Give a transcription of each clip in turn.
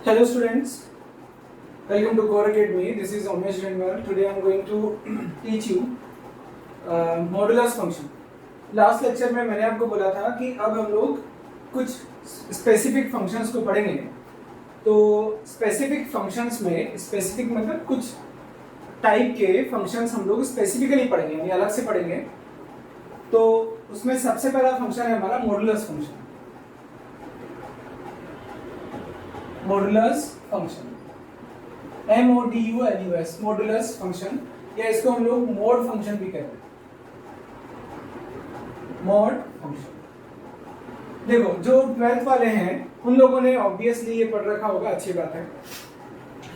Hello students, welcome to Core Academy. This is Umesh Renwal. Today I am going to teach you modulus function. Last lecture में मैंने आपको बोला था कि अब हम लोग कुछ स्पेसिफिक फंक्शंस को पढ़ेंगे. तो स्पेसिफिक फंक्शंस में स्पेसिफिक मतलब कुछ टाइप के फंक्शंस हम लोग स्पेसिफिकली पढ़ेंगे, यानी अलग से पढ़ेंगे. तो उसमें सबसे पहला फंक्शन है हमारा modulus function. Modulus function MODULUS modulus function, या इसको हम लोग मोड फंक्शन भी कहते हैं. Mode function. देखो जो 12th वाले हैं उन लोगों ने ऑब्वियसली ये पढ़ रखा होगा, अच्छी बात है.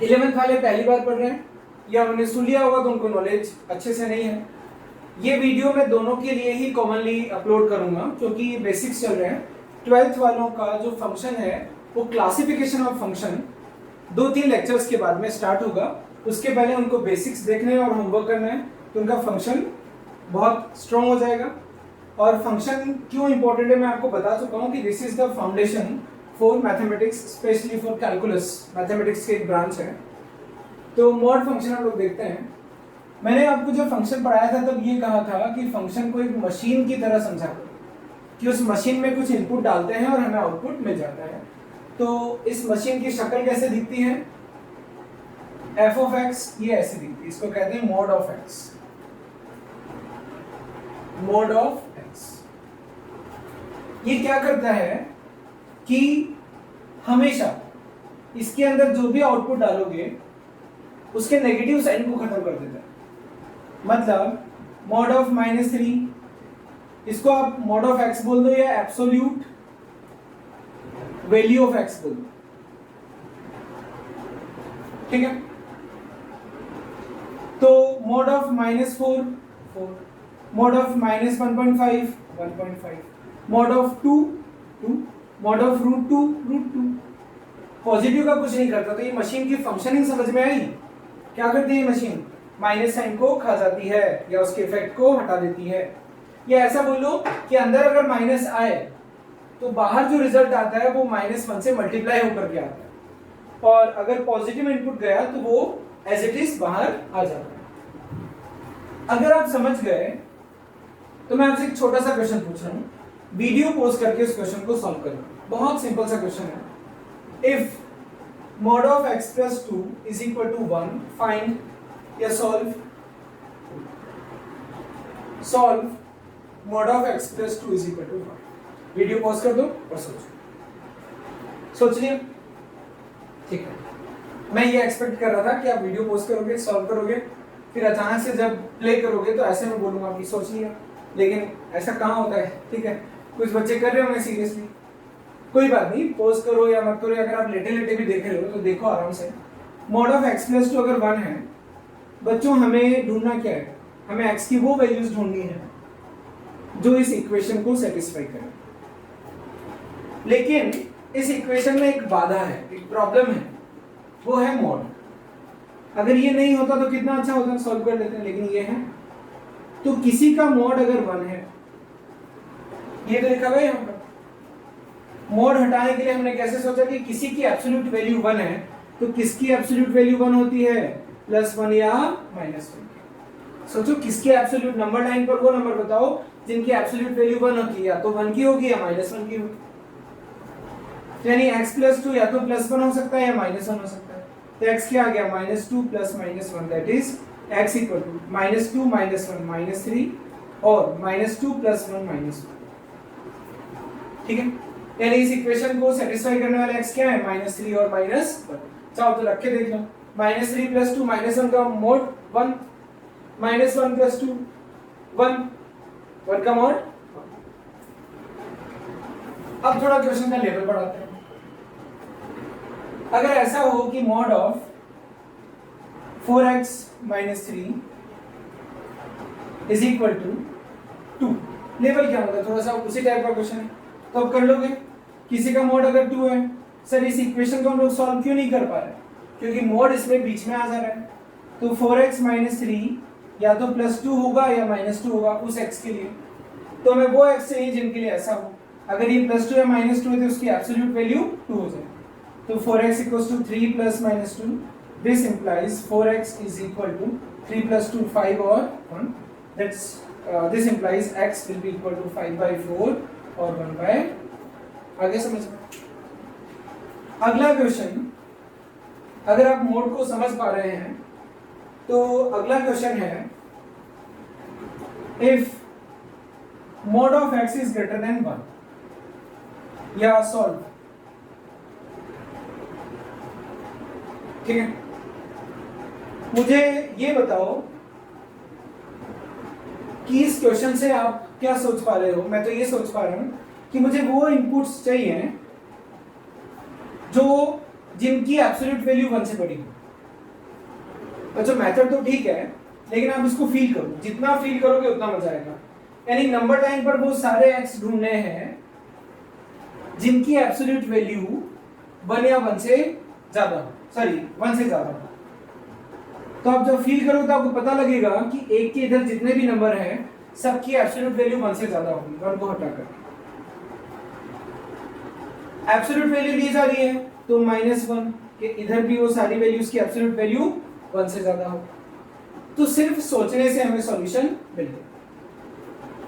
11th वाले पहली बार पढ़ रहे हैं या उन्हें सुन लिया होगा तो उनको नॉलेज अच्छे से नहीं है. ये वीडियो मैं दोनों के लिए ही कॉमनली अपलोड करूंगा क्योंकि ये बेसिक्स चल रहे हैं. 12th वालों का जो फंक्शन है वो क्लासिफिकेशन ऑफ फंक्शन 2-3 लेक्चर्स के बाद में स्टार्ट होगा. उसके पहले उनको बेसिक्स देखने हैं और होमवर्क करना है, तो उनका फंक्शन बहुत स्ट्रॉन्ग हो जाएगा. और फंक्शन क्यों इंपॉर्टेंट है मैं आपको बता चुका हूँ कि this is the foundation for mathematics, specially for calculus. Mathematics की एक ब्रांच है. तो मॉड फंक्शन हम लोग देखते हैं. मैंने आपको जो फंक्शन पढ़ाया था तब ये कहा था कि फंक्शन को एक मशीन की तरह समझा करो, कि उस मशीन में कुछ इनपुट डालते हैं और हमें आउटपुट मिल जाता है. तो इस मशीन की शक्ल कैसे दिखती है? f ऑफ x ये ऐसे दिखती है. इसको कहते हैं mode of x. Mode of x ये क्या करता है कि हमेशा इसके अंदर जो भी आउटपुट डालोगे उसके नेगेटिव साइन को खत्म कर देता है. मतलब मोड ऑफ -3 इसको आप मोड ऑफ x बोल दो या एब्सोल्यूट वैल्यू ऑफ x बोल दो, ठीक है. तो mode of -4 4, mode of -1.5 1.5, mode of 2 2, mode of √2 √2. Positive का कुछ नहीं करता. तो ये मशीन की फंक्शनिंग समझ में आई? क्या करती है मशीन? माइनस साइन को खा जाती है या उसके इफेक्ट को हटा देती है. या ऐसा बोलो कि अंदर अगर माइनस आए तो बाहर जो रिजल्ट आता है वो -1 से मल्टीप्लाई होकर के आता है, और अगर पॉजिटिव इनपुट गया तो वो एज इट इज बाहर आ जाता है. अगर आप समझ गए तो मैं आपसे एक छोटा सा क्वेश्चन पूछ रहा हूं, वीडियो पॉज करके उस क्वेश्चन को सॉल्व करें. बहुत सिंपल सा क्वेश्चन है. If mod of x plus 2 is equal to 1, find या solve mod of x plus 2 is equal to 1. Video pause कर दो और सोच लिया, ठीक है. मैं ये एक्सपेक्ट कर रहा था कि आप वीडियो पॉज करोगे, सॉल्व करोगे, फिर अचानक से जब प्ले करोगे तो ऐसे में बोलूंगा कि सोच लिया, लेकिन ऐसा कहाँ होता है. ठीक है, कुछ बच्चे कर रहे होंगे सीरियसली. कोई बात नहीं, पॉज करो या मत करो. अगर आप लेटे लेटे भी देख रहे हो तो देखो आराम से. मोड ऑफ x प्लस 2 अगर 1 है, बच्चों हमें ढूंढना क्या है? हमें x की वो वैल्यूज ढूंढनी है जो इस इक्वेशन को सेटिस्फाई करे. लेकिन इस इक्वेशन में एक बाधा है, एक प्रॉब्लम है, वो है मोड. अगर ये नहीं होता तो कितना अच्छा होता, सॉल्व कर लेते हैं, लेकिन ये है. तो किसी का मोड अगर 1 है, ये तो लिखा हुआ है यहाँ पर. मोड हटाने के लिए हमने कैसे सोचा कि किसी की एब्सोल्यूट वैल्यू 1 है, तो किसकी एब्सोल्यूट वैल्यू 1 होती है? +1 या -1. सोचो किसके एब्सोल्यूट नंबर लाइन पर वो नंबर बताओ जिनकी एब्सोल्यूट वैल्यू 1 होती है, या तो 1 की होगी या -1 की होगी. यानी x + 2 या तो +1 हो सकता है या -1 हो सकता है. तो x क्या आ गया? -2 + -1, दैट इज x = -2 -1 -3 और -2 + 1 -1. ठीक है, यानी इस इक्वेशन को सेटिस्फाई करने वाला x क्या है? -3 और -1. चाहो तो रख के देख लो. -3 + 2 -1 का मोड 1, -1 + 2 1 का मोड. अब थोड़ा क्वेश्चन का लेवल बढ़ाते हैं. अगर ऐसा हो कि mod of 4x - 3 is equal to 2, level क्या होगा? थोड़ा सा उसी टाइप का क्वेश्चन है, तो अब कर लोगे. किसी का मोड अगर 2 है, सर इस इक्वेशन को हम लोग सॉल्व क्यों नहीं कर पा रहे? क्योंकि मोड इसमें बीच में आ जा रहा है. तो 4x - 3 या तो +2 होगा या -2 होगा उस x के लिए. तो हमें वो x चाहिए जिनके लिए ऐसा हो. अगर ये +2 या -2 है तो उसकी एब्सोल्यूट वैल्यू 2 हो जाए. तो 4x equals to 3 plus minus 2. This implies 4x is equal to 3 plus 2 5 or 1. That's this implies x will be equal to 5 by 4 और 1 by. आगे समझ में? अगला क्वेश्चन, अगर आप मोड को समझ पा रहे हैं तो अगला क्वेश्चन है if mod of x is greater than 1 या सॉल्व. ठीक है, मुझे ये बताओ कि इस क्वेश्चन से आप क्या सोच पा रहे हो. मैं तो ये सोच पा रहा हूं कि मुझे वो इनपुट्स चाहिए जो जिनकी एब्सोल्यूट वैल्यू 1 से बड़ी हो. अच्छा, मेथड तो ठीक है, लेकिन आप इसको फील करो. जितना फील करोगे उतना मजा आएगा. यानी नंबर लाइन पर वो सारे x ढूंढने हैं जिनकी एब्सोल्यूट वैल्यू 1 या 1 से ज्यादा हो, सॉरी 1 से ज्यादा हो. तो आप जब फील करोगे तो आपको पता लगेगा कि एक के इधर जितने भी नंबर हैं सबकी एब्सोल्यूट वैल्यू 1 से ज्यादा होगी. 1 को हटाकर एब्सोल्यूट वैल्यू ली जा रही है तो -1 के इधर भी वो सारी वैल्यूज की एब्सोल्यूट वैल्यू 1 से ज्यादा हो. तो सिर्फ सोचने से हमें सॉल्यूशन मिल गया.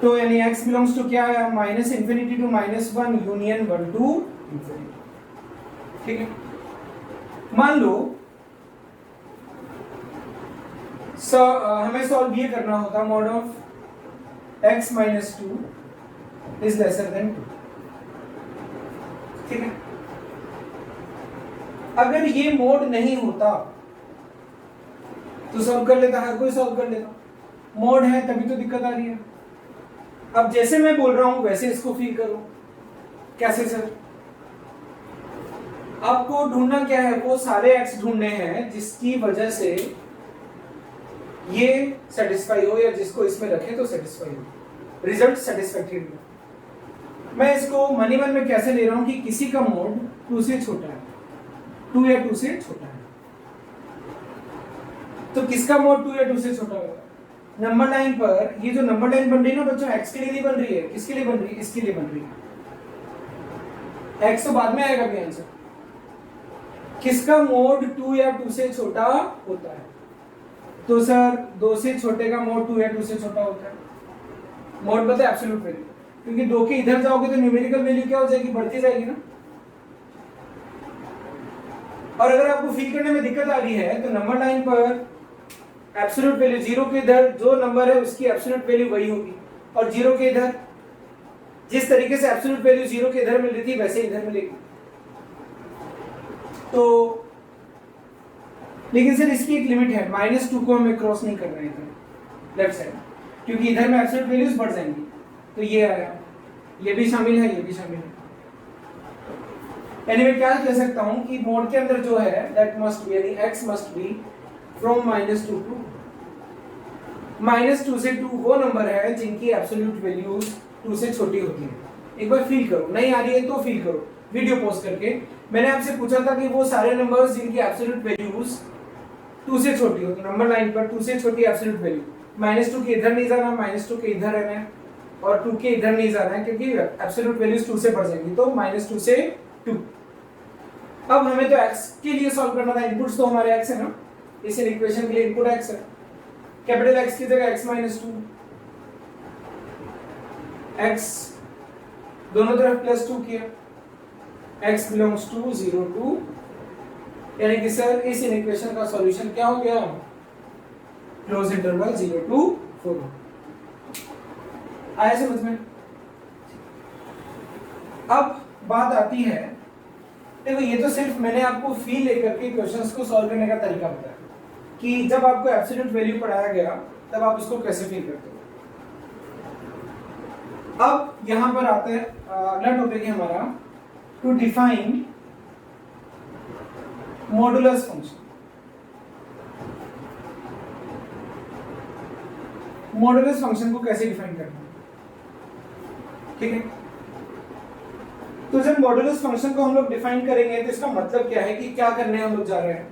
तो यानी x बिलोंग्स टू क्या है, -∞ टू -1 यूनियन 1 टू इंफिनिटी. ठीक है, मान लो हमें सॉल्व ये करना होता mod of x minus 2 is lesser than 2. ठीक है, अगर ये मोड नहीं होता तो सॉल्व कर लेता, हर कोई सॉल्व कर लेता. मोड है तभी तो दिक्कत आ रही है. अब जैसे मैं बोल रहा हूं वैसे इसको फील करो. कैसे सर? आपको ढूंढना क्या है, वो सारे x ढूंढने हैं जिसकी वजह से ये सेटिस्फाई हो या जिसको इसमें रखें तो सेटिस्फाई हो, रिजल्ट सेटिस्फैक्टरी हो. मैं इसको मनी मन में कैसे ले रहा हूं कि किसी का मोड 2 से छोटा है, 2 या 2 से छोटा है. तो किसका मोड 2 या 2 से छोटा होगा? नंबर लाइन पर ये जो नंबर लाइन बन रही है ना बच्चों, x के लिए नहीं बन रही है. किसके लिए बन रही है? इसके लिए बन रही है. x तो बाद में आएगा भी आंसर. किसका मोड 2 या 2 से छोटा होता है? तो सर 2 से छोटे का मोड 2 या 2 से छोटा होता है. मोड पता है एब्सोल्यूट वैल्यू, क्योंकि 2 के इधर जाओगे तो न्यूमेरिकल वैल्यू क्या हो जाएगी, बढ़ती जाएगी ना. और अगर आपको फील करने में दिक्कत आ रही है तो नंबर लाइन पर एब्सोल्यूट वैल्यू 0 के इधर जो नंबर है उसकी एब्सोल्यूट वैल्यू वही होगी, और 0 के इधर जिस तरीके से एब्सोल्यूट वैल्यू 0 के इधर मिल रही थी वैसे इधर मिलेगी. तो लेकिन सर इसकी एक लिमिट है, -2 को हमें क्रॉस नहीं करना है इधर लेफ्ट साइड, क्योंकि इधर में एब्सोल्यूट वैल्यूज बढ़ जाएंगी. तो ये आया, ये भी शामिल है, ये भी शामिल है. यानी मैं क्या कह सकता हूं कि मोड के अंदर जो है दैट मस्ट बी, यानी x must be from -2 to -2 से 2 वो नंबर है जिनकी एब्सोल्यूट वैल्यूज 2 से छोटी होती है. एक बार फील करो, नहीं आ रही है तो फील करो वीडियो पॉज करके. मैंने आपसे पूछा था कि वो सारे नंबर्स जिनकी एब्सोल्यूट वैल्यूज 2 से छोटी हो, तो नंबर लाइन पर 2 से छोटी एब्सोल्यूट वैल्यू, -2 के इधर नहीं जाना, -2 के इधर रहना है, और 2 के इधर नहीं जाना है क्योंकि एब्सोल्यूट वैल्यूज 2 से बढ़ जाएंगी. तो -2 से 2. अब हमें तो x के लिए सॉल्व करना था, इनपुट्स तो हमारे x है ना, इस इक्वेशन के लिए इनपुट x है. कैपिटल X की जगह x - 2, x दोनों तरफ +2 किया, x बिलोंग्स टू 0 टू, यानी कि सर इस इक्वेशन का सॉल्यूशन क्या हो गया, क्लोज इंटरवल 0 टू 4. आया समझ में? अब बात आती है, देखो ये तो सिर्फ मैंने आपको फील लेकर के क्वेश्चंस को सॉल्व करने का तरीका बताया कि जब आपको एब्सोल्यूट वैल्यू पढ़ाया गया तब आप इसको कैसे फील करते हो. अब यहां पर आते हैं, अगला टॉपिक है हमारा to define modulus function. Modulus function को कैसे डिफाइन करना है, ठीक है. तो जब मॉडुलस फंक्शन को हम लोग डिफाइन करेंगे तो इसका मतलब क्या है कि क्या करने हम लोग जा रहे हैं.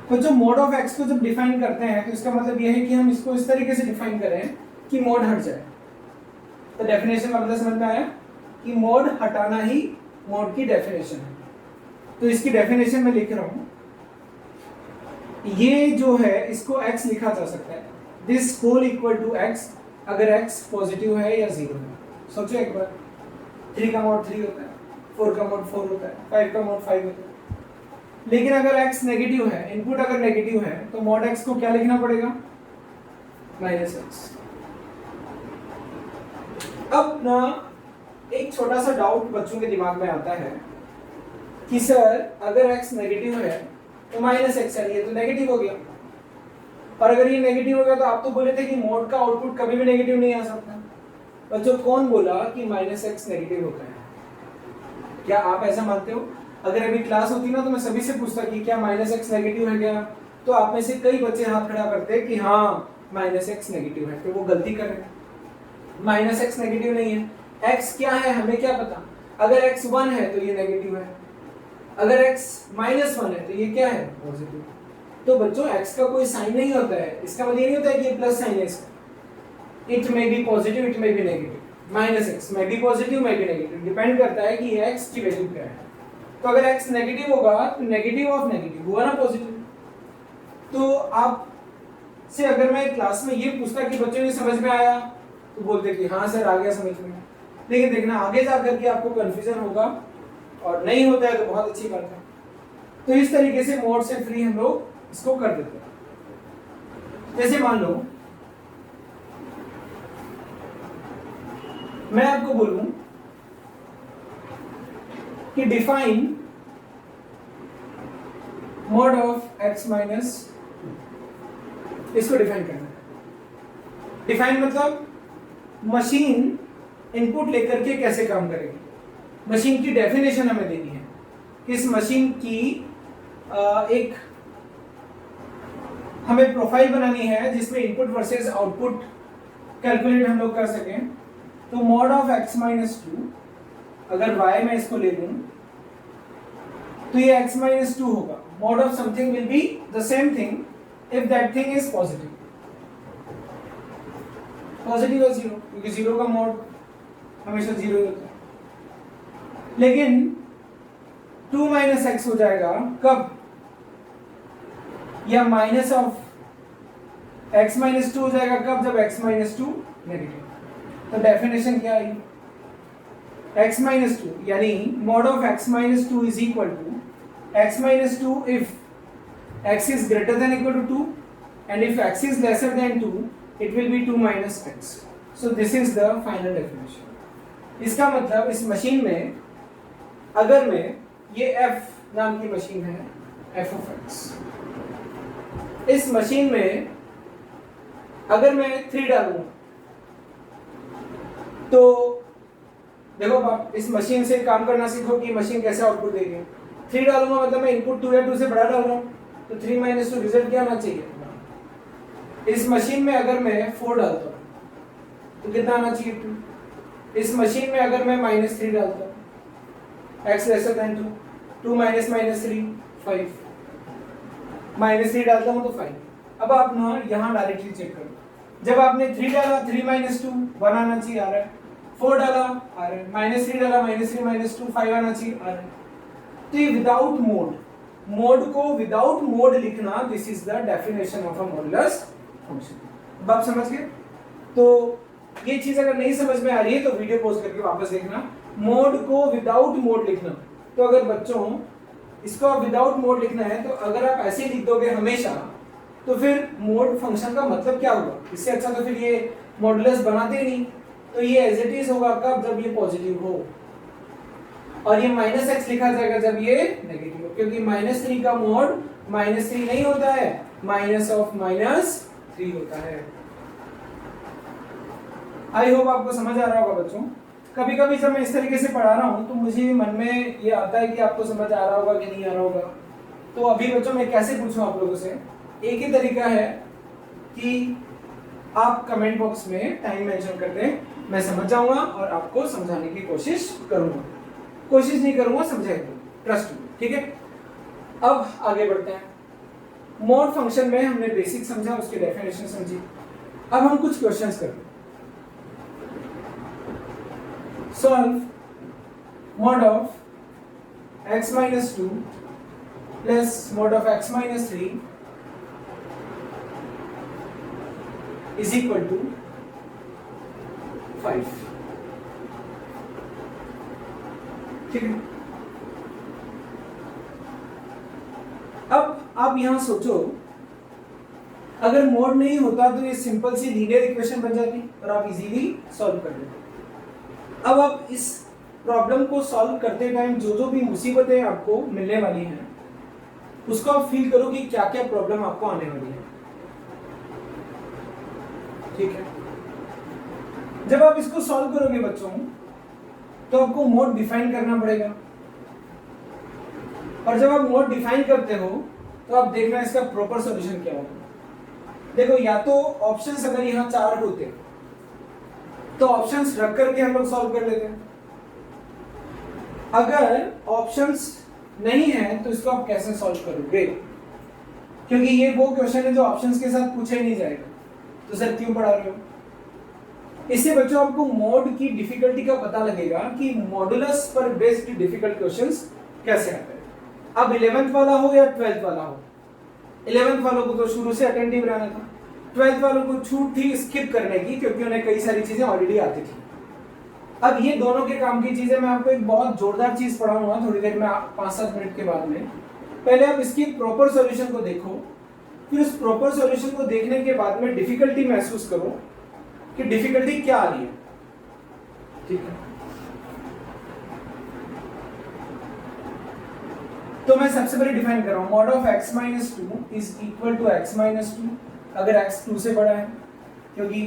तो जो मोड ऑफ एक्स को जब डिफाइन करते हैं तो इसका मतलब यह है कि हम इसको इस तरीके से डिफाइन करें कि मोड हट जाए. तो डेफिनेशन का मतलब समझ में आया कि मोड हटाना ही मोड की डेफिनेशन है। तो इसकी डेफिनेशन में लिख रहा हूं, ये जो है इसको x लिखा जा सकता है, this whole equal to x, अगर x पॉजिटिव है या जीरो है। सोचो एक बार, 3 का मोड 3 होता है, 4 का मोड 4 होता है, 5 का मोड 5 होता है। लेकिन अगर x नेगेटिव है, इनपुट अगर नेगेटिव है, तो मोड x को क्या लिखना पड़ेगा, -x। अब ना एक छोटा सा डाउट बच्चों के दिमाग में आता है कि सर अगर x नेगेटिव है तो -x है, ये तो नेगेटिव हो गया, और अगर ये नेगेटिव हो गया तो आप तो बोले थे कि मोड का आउटपुट कभी भी नेगेटिव नहीं आ सकता। बच्चों कौन बोला कि -x नेगेटिव होता है? क्या आप ऐसा मानते हो? अगर अभी क्लास होती ना तो मैं सभी से पूछता कि क्या -x नेगेटिव है क्या, तो आप में से कई बच्चे हाथ खड़ा करते कि हाँ -x नेगेटिव है, तो वो गलती कर रहे हैं। -x नेगेटिव नहीं है, x क्या है हमें क्या पता। अगर x 1 है तो ये नेगेटिव है, अगर x -1 है तो ये क्या है, पॉजिटिव। तो बच्चों x का कोई साइन नहीं होता है, इसका मतलब ये नहीं होता है कि ये प्लस साइन है इसका। It may be positive, it may be negative, -x may be positive may be negative, depend करता है कि ये x की वैल्यू क्या है। तो अगर x नेगेटिव होगा तो नेगेटिव ऑफ नेगेटिव हुआ ना पॉजिटिव। तो आप से अगर मैं क्लास में ये पूछता कि बच्चों ये समझ में आया, तो बोलते कि हाँ सर आ गया समझ में। लेकिन देखना आगे जा करके आपको कंफ्यूजन होगा, और नहीं होता है तो बहुत अच्छी बात है। तो इस तरीके से मोड से फ्री हम लोग इसको कर देते हैं। जैसे मान लो मैं आपको बोलूं कि define mode of x minus, इसको डिफाइन करना है। डिफाइन मतलब मशीन इनपुट लेकर के कैसे काम करेगी, मशीन की डेफिनेशन हमें देनी है कि इस मशीन की एक हमें प्रोफाइल बनानी है जिसमें इनपुट वर्सेस आउटपुट कैलकुलेट हम लोग कर सकें। तो मॉड ऑफ x माइनस 2, अगर y में इसको ले लूं तो ये x माइनस 2 होगा। Mod of something will be the same thing if that thing is positive. Positive है जीरो, क्योंकि जीरो का मॉड हमेशा जीरो ही होता है। लेकिन 2 माइनस एक्स हो जाएगा कब, या माइनस ऑफ x माइनस 2 हो जाएगा कब, जब x माइनस 2 नेगेटिव। तो डेफिनेशन क्या आई, x माइनस 2 यानी mod of x minus 2 is equal to x minus 2 if x is greater than equal to 2 and if x is lesser than 2 it will be 2 minus x। So this is the final definition. इसका मतलब इस machine में अगर मैं, ये f नाम की machine है, f ऑफ x, इस मशीन में अगर मैं 3 डालूंगा तो देखो आप इस मशीन से काम करना सीखो कि मशीन कैसे आउटपुट देगी। 3 डालूंगा मतलब मैं इनपुट 2 या 2 से बड़ा डाल रहा हूं, तो 3 माइनस 2 रिजल्ट क्या आना चाहिए। इस मशीन में अगर मैं 4 डालता हूं तो कितना आना चाहिए, 2। इस मशीन में अगर मैं -3 डालता हूं, x lesser than 2, 2 minus minus 3 5, -3 डालता हूं तो 5। अब आप ना यहाँ डायरेक्टली चेक करो, जब आपने 3 डाला 3 माइनस 2 1 आना चाहिए, आ रहा है। 4 डाला आ रहा है, -3 डाला -3 माइनस 2 5 आना चाहिए, आ रहा है। तो ये विदाउट मोड, मोड को विदाउट मोड लिखना, this is the definition of a modulus function. अब आप समझ गए। तो ये चीज अगर नहीं समझ में आ रही है तो वीडियो पॉज करके वापस देखना। मोड को विदाउट मोड लिखना, तो अगर बच्चों इसको आप विदाउट मोड लिखना है, तो अगर आप ऐसे लिख दोगे हमेशा, तो फिर मोड फंक्शन का मतलब क्या होगा। इससे अच्छा तो फिर ये मॉडुलस बनाते ही नहीं। तो ये एज इट इज होगा कब, जब ये पॉजिटिव हो, और ये -x लिखा जाएगा जब ये नेगेटिव हो, क्योंकि -3 का मोड -3 नहीं होता है, माइनस ऑफ -3 होता है। आई होप आपको समझ आ रहा होगा बच्चों। कभी कभी जब मैं इस तरीके से पढ़ा रहा हूँ तो मुझे मन में ये आता है कि आपको समझ आ रहा होगा कि नहीं आ रहा होगा। तो अभी बच्चों मैं कैसे पूछूं आप लोगों से, एक ही तरीका है कि आप कमेंट बॉक्स में टाइम मेंशन कर दें, मैं समझ जाऊंगा और आपको समझाने की कोशिश करूंगा। कोशिश नहीं करूंगा, समझाएंगे, ट्रस्ट मी, ठीक है। अब आगे बढ़ते हैं। मोड फंक्शन में हमने बेसिक समझा, उसकी डेफिनेशन समझी। अब हम कुछ क्वेश्चंस करते हैं। Solve mode of x minus 2 plus mod of x minus 3 is equal to 5. ठीक है। अब आप यहां सोचो, अगर मोड नहीं होता तो ये सिंपल सी लीनियर इक्वेशन बन जाती और आप इजीली सॉल्व कर लेते। अब आप इस प्रॉब्लम को सॉल्व करते टाइम जो जो भी मुसीबतें आपको मिलने वाली हैं उसको आप फील करो कि क्या क्या प्रॉब्लम आपको आने वाली है। ठीक है, जब आप इसको सॉल्व करोगे बच्चों तो आपको मोड डिफाइन करना पड़ेगा, और जब आप मोड डिफाइन करते हो तो आप देखना इसका प्रॉपर सॉल्यूशन क्या होगा। देखो, या तो ऑप्शंस अगर यहां 4 होते तो ऑप्शंस रख करके हम लोग सॉल्व कर लेते हैं। अगर ऑप्शंस नहीं है तो इसको आप कैसे सॉल्व करोगे, क्योंकि ये वो क्वेश्चन है जो ऑप्शंस के साथ पूछा ही नहीं जाएगा, तो सर क्यों पढ़ा रहे हो। इससे बच्चों आपको मोड की डिफिकल्टी का पता लगेगा कि मॉडुलस पर बेस्ड डिफिकल्ट क्वेश्चंस कैसे आते हैं। अब 11th वाला हो या 12th वाला हो, 11th वालों को तो शुरू से अटेंटिव रहना था, 12th वालों को छूट थी स्किप करने की क्योंकि उन्हें कई सारी चीजें ऑलरेडी आती थी। अब ये दोनों के काम की चीजें मैं आपको एक बहुत जोरदार चीज पढ़ाऊंगा थोड़ी देर में, 5-7 मिनट के बाद में। पहले आप इसकी प्रॉपर सॉल्यूशन को देखो, फिर उस प्रॉपर सॉल्यूशन को देखने के बाद में डिफिकल्टी महसूस करो कि डिफिकल्टी क्या आ रही है। ठीक है, तो मैं सबसे पहले डिफाइन कर रहा हूं, mod of x minus 2 is equal to x minus 2 अगर x 2 से बड़ा है, क्योंकि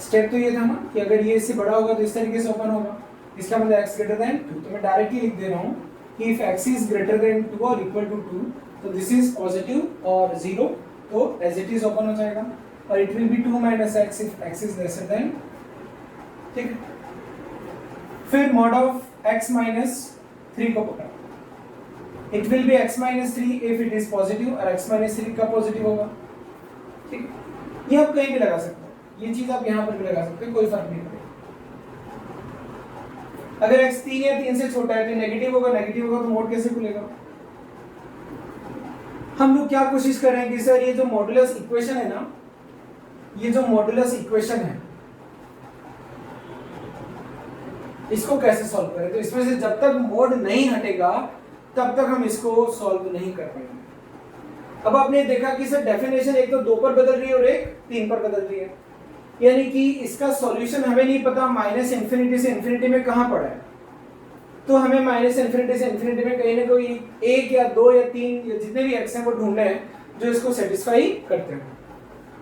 स्टेप तो ये था ना कि अगर ये इससे बड़ा होगा तो इस तरीके से ओपन होगा, इसका मतलब x ग्रेटर देन 2। तो मैं डायरेक्टली लिख दे रहा हूं कि if x is greater then 2 और इक्वल टू 2 तो दिस इज पॉजिटिव और 0, तो एज इट इज ओपन हो जाएगा, और it will be 2 minus x if x is lesser then. ठीक है, फिर मॉड ऑफ x माइनस 3 को पकड़ा, it will B x minus 3 if it is positive, और x माइनस 3 का पॉजिटिव होगा। ठीक है, ये आप कहीं भी लगा सकते हो, ये चीज आप यहां पर भी लगा सकते हो, कोई फर्क नहीं पड़ेगा। अगर x 3 या 3 से छोटा है तो नेगेटिव होगा, नेगेटिव होगा तो मोड कैसे खुलेगा। हम लोग क्या कोशिश कर रहे हैं कि सर ये जो मॉडुलस इक्वेशन है ना, ये जो मॉडुलस इक्वेशन है इसको कैसे सॉल्व करें। तो इसमें से जब तक मोड नहीं हटेगा तब तक हम इसको सॉल्व नहीं कर पाएंगे। अब आपने देखा कि सर डेफिनेशन एक तो 2 पर बदल रही है और एक 3 पर बदल रही है, यानी कि इसका सॉल्यूशन हमें नहीं पता माइनस इन्फिनिटी से इन्फिनिटी में कहां पड़ा है, तो हमें माइनस इन्फिनिटी से इन्फिनिटी में कहीं ना कोई 1 या 2 या 3 या जितने भी एक्स हैं वो ढूंढने हैं जो इसको सेटिस्फाई करते हैं।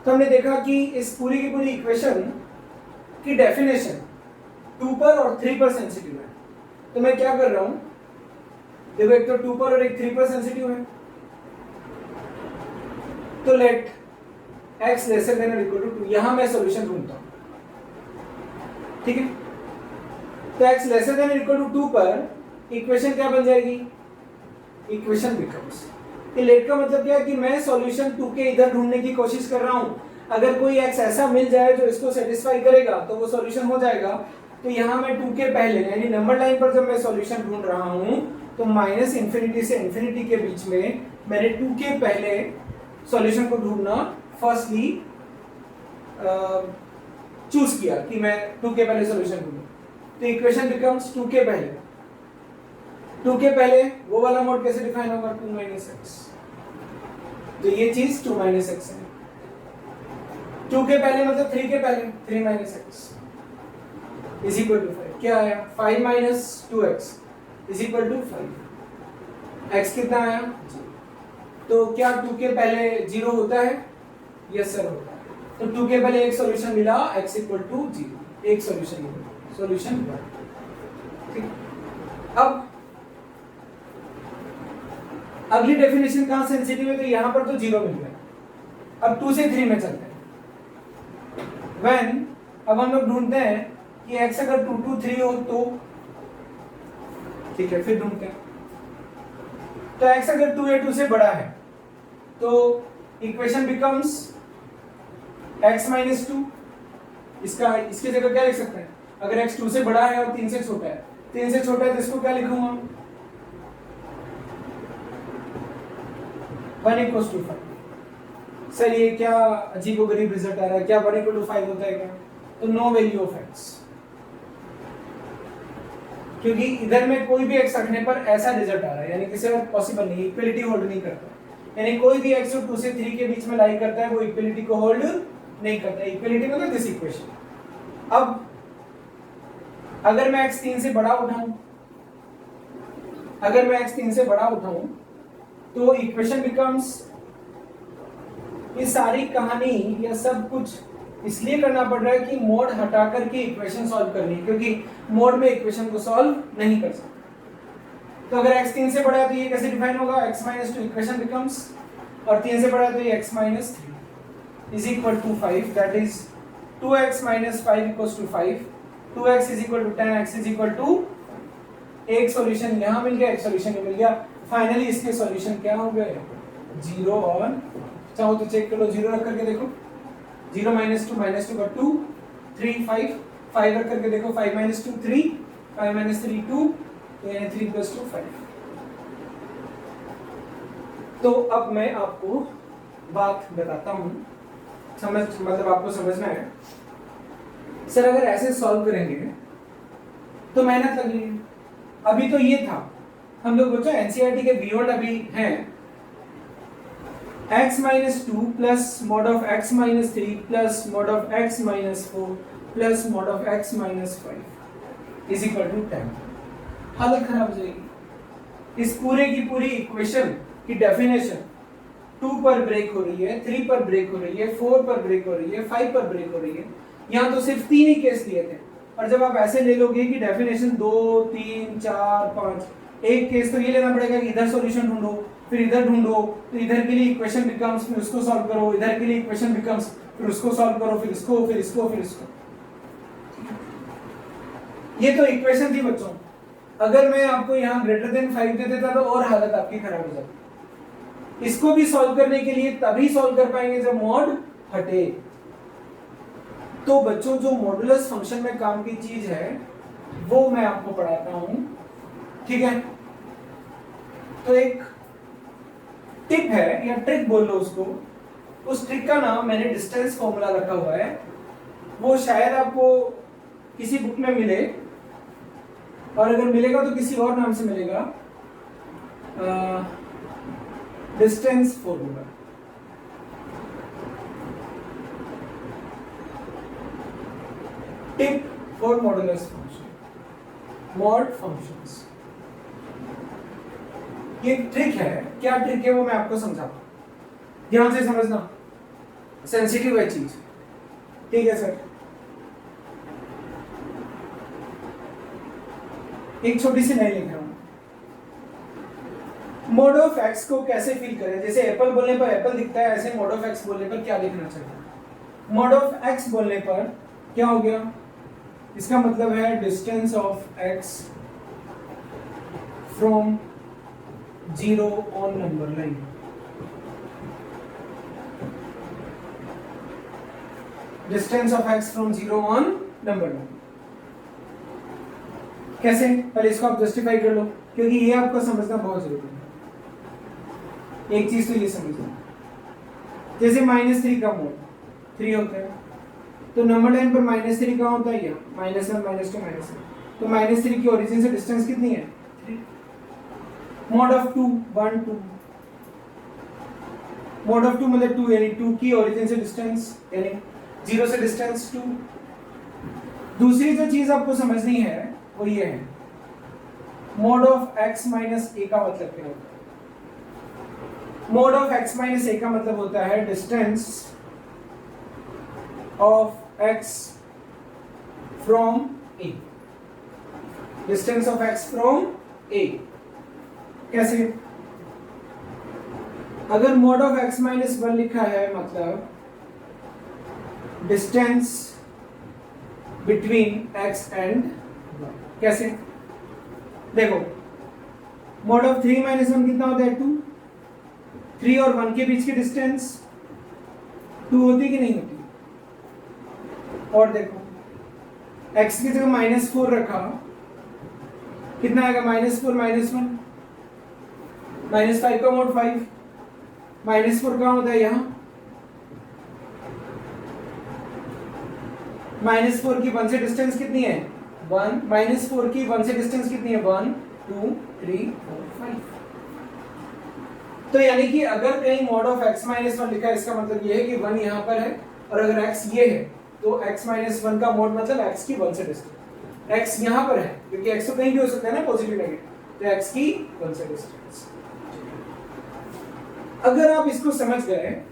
तो हमने देखा कि इस पूरी की पूरी इक्वेशन की डेफिनेशन 2 पर और 3 पर सेंसिटिव है। तो मैं क्या कर रहा हूं, देखो एक तो 2 पर और एक 3 पर सेंसिटिव है, तो लेट x लेसर देन और इक्वल टू 2, यहां मैं सॉल्यूशन ढूंढता हूं। ठीक है, तो x लेसर देन और इक्वल टू 2 पर इक्वेशन क्या बन जाएगी, इक्वेशन बिकम्स, ये लेट का मतलब क्या है कि मैं सॉल्यूशन 2 के इधर ढूंढने की कोशिश कर रहा हूं। अगर कोई x ऐसा मिल जाए जो इसको सेटिस्फाई करेगा तो वो सॉल्यूशन हो जाएगा। तो यहां मैं 2 के पहले यानी नंबर लाइन पर जब मैं सॉल्यूशन ढूंढ रहा हूं तो माइनस इन्फिनिटी से इन्फिनिटी के बीच में मैंने 2 के पहले सॉल्यूशन को ढूंढना फर्स्टली चूज किया कि मैं 2 के पहले सॉल्यूशन ढूंढूं। तो इक्वेशन बिकम्स 2 के पहले, 2 के पहले वो वाला मोड कैसे डिफाइन होगा, 2 माइनस एक्स, तो ये चीज 2 माइनस एक्स है। 2 के पहले मतलब 3 के पहले 3 minus x is equal to 5, क्या आया 5 minus 2x is equal to 5, x कितना आया, तो क्या 2 के पहले 0 होता है, यस सर होता है। तो 2 के पहले एक सॉल्यूशन मिला x इक्वल टू 0, एक सॉल्यूशन मिला, सॉल्यूशन 1। ठीक, अब अगली डेफिनेशन कहां सेंसिटिव है, तो यहां पर तो 0 मिल गया। अब 2 से 3 में चलते हैं। व्हेन अब हम लोग ढूंढते हैं कि x अगर 2 to 3 हो तो ठीक है, फिर ढूंढते हैं। तो x अगर 2 या 2 से बड़ा है तो इक्वेशन बिकम्स x माइनस 2, इसका इसकी जगह क्या लिख सकते हैं, अगर x 2 से बड़ा है और 3 से छोटा है, 3 से छोटा है तो इसको क्या लिखूंगा, 1 इक्वल्स टू 5। सर ये क्या अजीबोगरीब रिजल्ट आ रहा है, क्या 1 इक्वल टू 5 होता है क्या? तो नो वैल्यू ऑफ x, क्योंकि इधर में कोई भी x रखने पर ऐसा रिजल्ट आ रहा है, यानी किसी और पॉसिबल नहीं, इक्वलिटी होल्ड नहीं करता, यानी कोई भी x और 2 से 3 के बीच में लाई करता है वो इक्वलिटी को होल्ड नहीं करता। इक्वलिटी मतलब दिस इक्वेशन। अब अगर मैं x 3 से बड़ा उठाऊं, अगर मैं x 3 से बड़ा उठाऊं तो इक्वेशन बिकम्स, ये सारी कहानी या सब कुछ इसलिए करना पड़ रहा है कि मोड हटा करके इक्वेशन सॉल्व करनी है, क्योंकि मोड में इक्वेशन को सॉल्व नहीं कर सकते। तो अगर x 3 से बड़ा है तो ये कैसे डिफाइन होगा, x - 2 इक्वेशन बिकम्स, और 3 से बड़ा है तो ये x - 3 is equal to 5, that is 2x - 5 equals to 5, 2x is equal to 10, x is equal to, एक सॉल्यूशन यहाँ मिल गया, एक सॉल्यूशन मिल गया। फाइनली इसके सॉल्यूशन क्या हो गए, 0 और, चाहो तो चेक कर लो, 0 रख करके देखो, 0 - 2 का 2, 3 5, 5 रख करके देखो, 5 - 2 3, 5 - 3 2, तो यानी 3 + 2 5। तो अब मैं आपको बात बताता हूँ, समझ मतलब आपको समझना है। सर अगर ऐसे सॉल्व करेंगे तो मेहनत लगेगी, अभी तो ये था, हम लोग बच्चों एनसीईआरटी के बियॉन्ड अभी हैं, x - 2 plus mod of x - 3 plus mod of x - 4 plus mod of x - 5 is equal to 10। हालत खराब हो जाएगी। इस पूरे की पूरी इक्वेशन की डेफिनेशन 2 पर ब्रेक हो रही है, 3 पर ब्रेक हो रही है, 4 पर ब्रेक हो रही है, 5 पर ब्रेक हो रही है। यहाँ तो सिर्फ 3 ही केस लिए थे, और जब आप ऐसे ले लोगे कि डेफिनेशन 2 3 4 5, एक केस तो ये लेना पड़ेगा कि इधर सॉल्यूशन ढूंढो, फिर इधर ढूंढो, तो इधर के लिए इक्वेशन बिकम्स, फिर उसको सॉल्व करो, इधर के लिए इक्वेशन बिकम्स, फिर उसको सॉल्व करो, फिर इसको, फिर इसको, फिर इसको। ये तो इक्वेशन थी बच्चों। अगर मैं आपको यहाँ >5 दे देता तो और हालत आपकी खराब हो जाती। इसको भी सॉल्व करने के लिए तभी सॉल्व कर पाएंगे जब मॉड हटे। तो बच्चों जो मॉडुलस फंक्शन में काम की चीज है वो मैं आपको पढ़ाता हूं, ठीक है? तो एक टिप है या ट्रिक बोल लो उसको, उस ट्रिक का नाम मैंने डिस्टेंस फॉर्मूला रखा हुआ है, वो शायद आपको किसी बुक में मिले, और अगर मिलेगा तो किसी और नाम से मिलेगा, distance formula. Tip for modulus function, mod functions. ये ट्रिक है, क्या ट्रिक है वो मैं आपको समझाता हूं, ध्यान से समझना, सेंसिटिव है चीज, ठीक है सर? एक छोटी सी लाइन लिख रहा हूं, मोड ऑफ एक्स को कैसे फील करें। जैसे एप्पल बोलने पर एप्पल दिखता है, ऐसे मोड ऑफ एक्स बोलने पर क्या लिखना चाहिए? मोड ऑफ एक्स बोलने पर क्या हो गया, इसका मतलब है distance of x from 0 on number line. Distance of x from 0 on number line. कैसे? पहले इसको आप जस्टिफाई कर लो, क्योंकि ये आपको समझना बहुत जरूरी है। एक चीज तो ये समझना, जैसे -3 का मोड 3 होता है, तो नंबर लाइन पर -3 कहाँ होता है? यहाँ -1 -2 -1, तो -3 की ओरिजिन से डिस्टेंस कितनी है? 3। मोड ऑफ 2 1 2, मोड ऑफ 2 मतलब 2, यानी 2 की ओरिजिन से डिस्टेंस, यानी 0 से डिस्टेंस 2। दूसरी जो चीज आपको समझनी है वो ये है, मोड ऑफ x - a का मतलब क्या होता है? मोड ऑफ x - a का मतलब होता है distance of x from a, distance of x from a। कैसे? अगर मोड ऑफ x - 1 लिखा है मतलब distance between x and y। कैसे? देखो, मोड ऑफ 3 - 1 कितना होता है? 2। 3 और 1 के बीच की डिस्टेंस 2 होती कि नहीं होती? और देखो, x की जगह -4 रखा, कितना आएगा? -4 - 1, -5 का मोड 5, -4 कहाँ होता है यहाँ, -4 की 1 से डिस्टेंस कितनी है 1, -4 की 1 से डिस्टेंस कितनी है 1 2 3 4 5। तो यानी कि अगर कहीं mod ऑफ x माइनस 1 लिखा है इसका मतलब ये है कि 1 यहाँ पर है, और अगर x ये है तो x माइनस 1 का mod मतलब x की 1 से डिस्टेंस, x यहाँ पर है क्योंकि x तो कहीं भी हो सकता है ना पॉजिटिव नेगेटिव, तो x की 1 से डिस्टेंस। अगर आप इसको समझ गए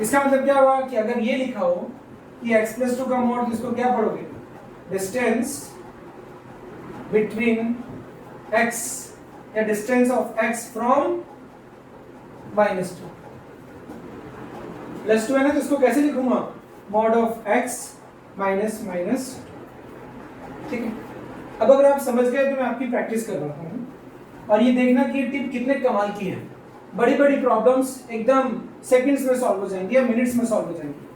इसका मतलब क्या हुआ कि अगर ये लिखा हो कि x+2 का mod, इसको क्या पढ़ोगे डिस्टेंस बिटवीन x या डिस्टेंस ऑफ x फ्रॉम -2 +2 है ना, तो इसको कैसे लिखूंगा mod of x minus minus, ठीक है। अब अगर आप समझ गए तो मैं आपकी प्रैक्टिस कर रहा हूँ और ये देखना कि टिप कितने कमाल की है। बड़ी बड़ी प्रॉब्लम्स एकदम सेकंड्स में सॉल्व हो जाएंगी या मिनट्स में सॉल्व हो जाएंगी।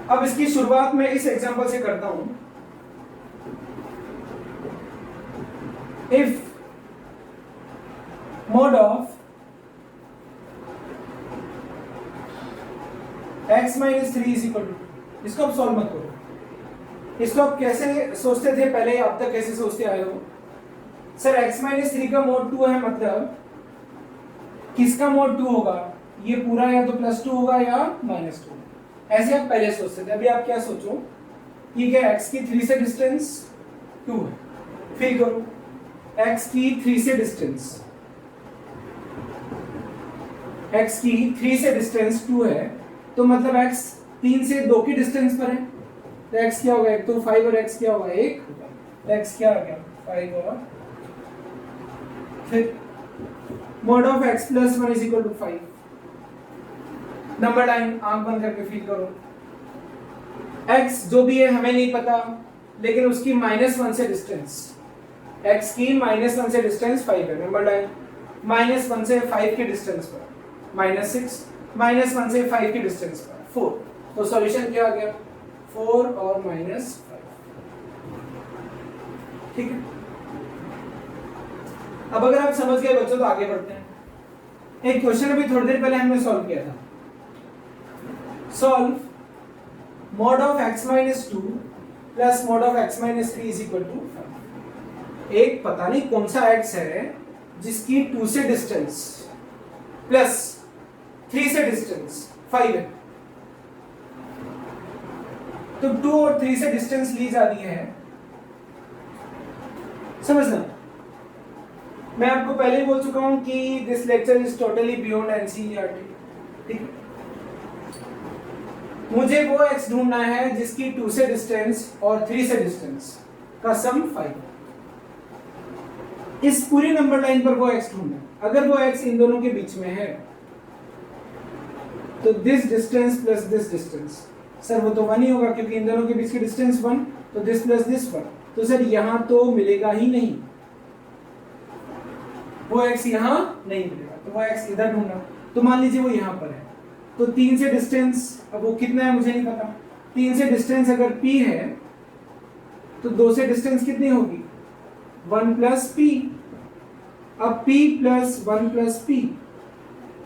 अब इसकी शुरुआत में इस एग्जांपल से करता हूं। If mod of x minus 3 is equal to, इसको आप सॉल्व मत करो, इसको आप कैसे सोचते थे पहले, आप तक कैसे सोचते आए हो सर x माइनस 3 का mod 2 है, मतलब किसका mod 2 होगा, ये पूरा या तो +2 होगा या -2, ऐसे आप पहले सोचते थे। अभी आप क्या सोचो, ठीक है x की 3 से डिस्टेंस 2 है, फिल करो x की 3 से डिस्टेंस, x की 3 से डिस्टेंस 2 है, तो मतलब x 3 से 2 की डिस्टेंस पर है, तो x क्या होगा, एक तो 5 और x क्या होगा 1, तो x क्या आ गया 5 और फिर mod of x plus 1 is equal to 5। Number line आंख बंद करके फील करो, x जो भी है हमें नहीं पता, लेकिन उसकी -1 से डिस्टेंस, x की -1 से डिस्टेंस 5 है, नंबर लाइन -1 से 5 की डिस्टेंस पर -6, -1 से 5 की डिस्टेंस पर 4, तो सॉल्यूशन क्या आ गया 4 और -5, ठीक है। अब अगर आप समझ गए बच्चों तो आगे बढ़ते हैं। एक क्वेश्चन अभी थोड़ी देर पहले हमने सॉल्व किया था, solve mod of x minus 2 plus mod of x minus 3 is equal to 5। एक पता नहीं कौन सा x है जिसकी 2 से डिस्टेंस प्लस 3 से डिस्टेंस 5 है, तो 2 और 3 से डिस्टेंस ली जा रही है, समझना। मैं आपको पहले ही बोल चुका हूं कि this lecture is totally beyond NCERT, ठीक है। मुझे वो x ढूंढना है जिसकी 2 से डिस्टेंस और 3 से डिस्टेंस का सम 5, इस पूरी नंबर लाइन पर वो x ढूंढना है। अगर वो x इन दोनों के बीच में है तो this distance plus this distance, sir वो तो 1 ही होगा क्योंकि इन दोनों के बीच की डिस्टेंस 1, तो दिस प्लस दिस 1, तो सर यहां तो मिलेगा ही नहीं, वो x यहां नहीं मिलेगा, तो वो x इधर ढूंढना। तो मान लीजिए वो यहां पर है, तो 3 से डिस्टेंस, अब वो कितना है मुझे नहीं पता, 3 से डिस्टेंस अगर p है तो 2 से डिस्टेंस कितनी होगी 1 प्लस p। अब p प्लस 1 प्लस p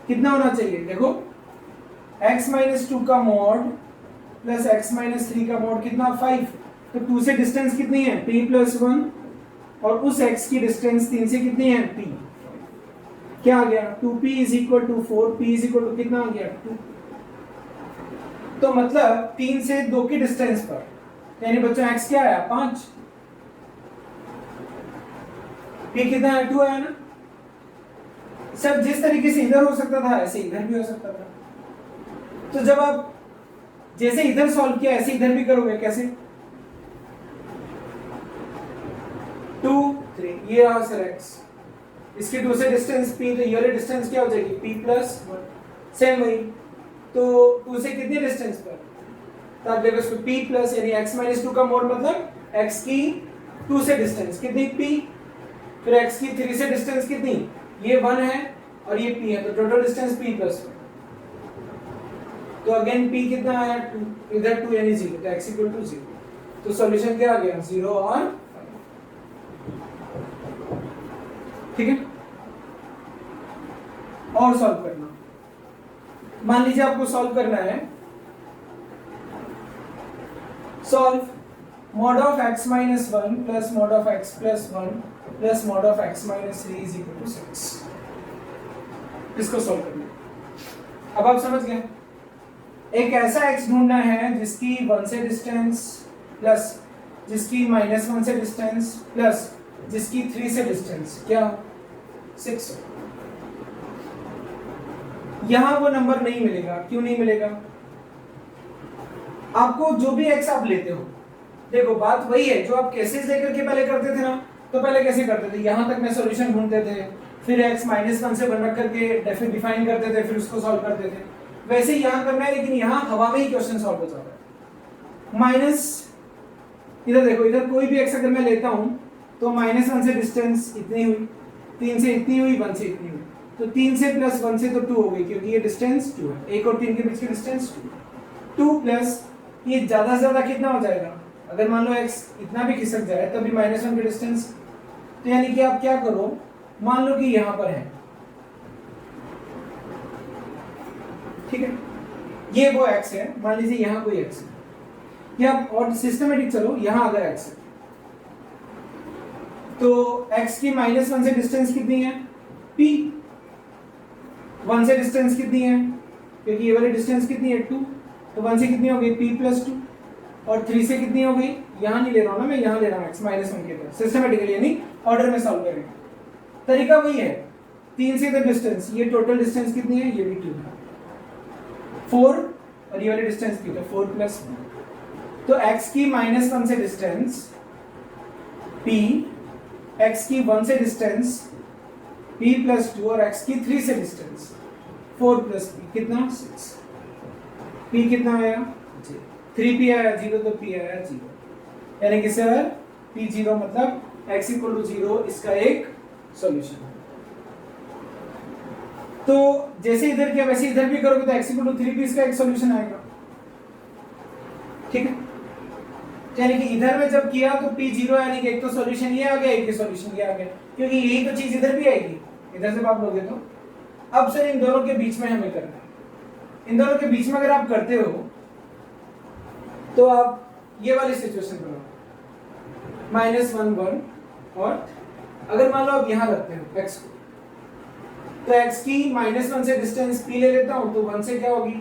कितना होना चाहिए, देखो x माइनस 2 का mod प्लस x माइनस 3 का mod कितना 5, तो 2 से डिस्टेंस कितनी है p प्लस 1, और उस x की डिस्टेंस 3 से कितनी है p, क्या आ गया 2p is equal to 4, p is equal to कितना आ गया 2। तो मतलब 3 से 2 की डिस्टेंस पर, यानी बच्चों x क्या आया 5, p कितना है 2 आया ना। सब जिस तरीके से इधर हो सकता था ऐसे इधर भी हो सकता था, तो जब आप जैसे इधर सॉल्व किया ऐसे इधर भी करोगे, कैसे 2 3, ये रहा सर x, इसकी 2 से डिस्टेंस p, तो ये वाली डिस्टेंस क्या हो जाएगी p प्लस 1, सेम वही, तो 2 से कितनी डिस्टेंस पर, तो आप देखो इसको p प्लस, यानी x माइनस 2 का मोड मतलब x की 2 से डिस्टेंस कितनी p, फिर x की 3 से डिस्टेंस कितनी, ये 1 है और ये p है, तो टोटल डिस्टेंस p प्लस 1, तो अगेन p कितना आया 2, इधर 2 यानी 0, तो x इक्वल टू 0, तो सॉल्यूशन क्या आ गया 0 और 5, ठीक है। और सॉल्व करना। मान लीजिए आपको सॉल्व करना है, solve mod of x minus 1 plus mod of x plus 1 plus mod of x minus 3 is equal to 6। इसको सॉल्व करना है। अब आप समझ गए, एक ऐसा x ढूंढना है जिसकी 1 से डिस्टेंस प्लस जिसकी -1 से डिस्टेंस प्लस जिसकी 3 से डिस्टेंस क्या 6। यहां वो नंबर नहीं मिलेगा। क्यों नहीं मिलेगा? आपको जो भी x आप लेते हो, देखो बात वही है जो आप केसेस लेकर के पहले करते थे ना, तो पहले कैसे करते थे, यहां तक मैं सॉल्यूशन ढूंढते थे, फिर x -1 से बन करके डिफाइन करते थे, फिर उसको सॉल्व करते थे। वैसे ही यहां करना है, लेकिन यहां हवा में ही क्वेश्चन सॉल्व हो जाता है। माइनस इधर देखो, इधर कोई भी x अगर मैं लेता हूं तो -1 से डिस्टेंस इतनी हुई, 3 से इतनी हुई, 1 से इतनी हुई, तो 3 से प्लस 1 से तो 2 हो गई, क्योंकि ये डिस्टेंस 2 है, 1 और 3 के बीच की डिस्टेंस 2 प्लस ये ज्यादा से ज्यादा कितना हो जाएगा, अगर मान लो x इतना भी खिसक जाए तभी -1 की डिस्टेंस, तो यानी कि आप क्या करो, मान लो कि यहां पर है, ठीक है, ये वो x है, मान लीजिए यहां कोई x है, या आप और सिस्टमेटिक चलो, यहां अगर x है तो x की -1 से डिस्टेंस कितनी है p, 1 से डिस्टेंस कितनी है, क्योंकि ये वाली डिस्टेंस कितनी है 2, तो 1 से कितनी हो गई p + 2, और 3 से कितनी हो गई, यहां नहीं ले रहा हूं ना मैं, यहां ले रहा हूं x -1 के तरफ, सिस्टमेटिकली यानी ऑर्डर में सॉल्व करेंगे। तरीका वही है, 3 से इधर डिस्टेंस, ये टोटल डिस्टेंस कितनी है, ये भी 2 है, 4 और ये वाली डिस्टेंस कितनी है 4 + 1, तो x की -1 से डिस्टेंस p, x की 1 से डिस्टेंस p + 2 और x की 3 से डिस्टेंस 4 + p कितना 6, p कितना आया 3p आया 0, तो p आया 0, यानी कि सर p 0 मतलब x = 0 इसका एक सॉल्यूशन है। तो जैसे इधर किया वैसे इधर भी करोगे तो x = 3p इसका एक सॉल्यूशन आएगा, ठीक है, यानी कि इधर में जब किया तो p 0 यानी कि एक तो सॉल्यूशन ये आ गया, एक ही सॉल्यूशन ये आ गया, क्योंकि यही तो चीज इधर भी आएगी, इधर से आप लोगे तो। अब सर इन दोनों के बीच में हमें करना है, इन दोनों के बीच में अगर आप करते हो तो आप ये वाली सिचुएशन बनाओ, -1 1, और अगर मान लो आप यहां रखते हो x को, तो x की -1 से डिस्टेंस p ले लेता हूं, तो 1 से क्या होगी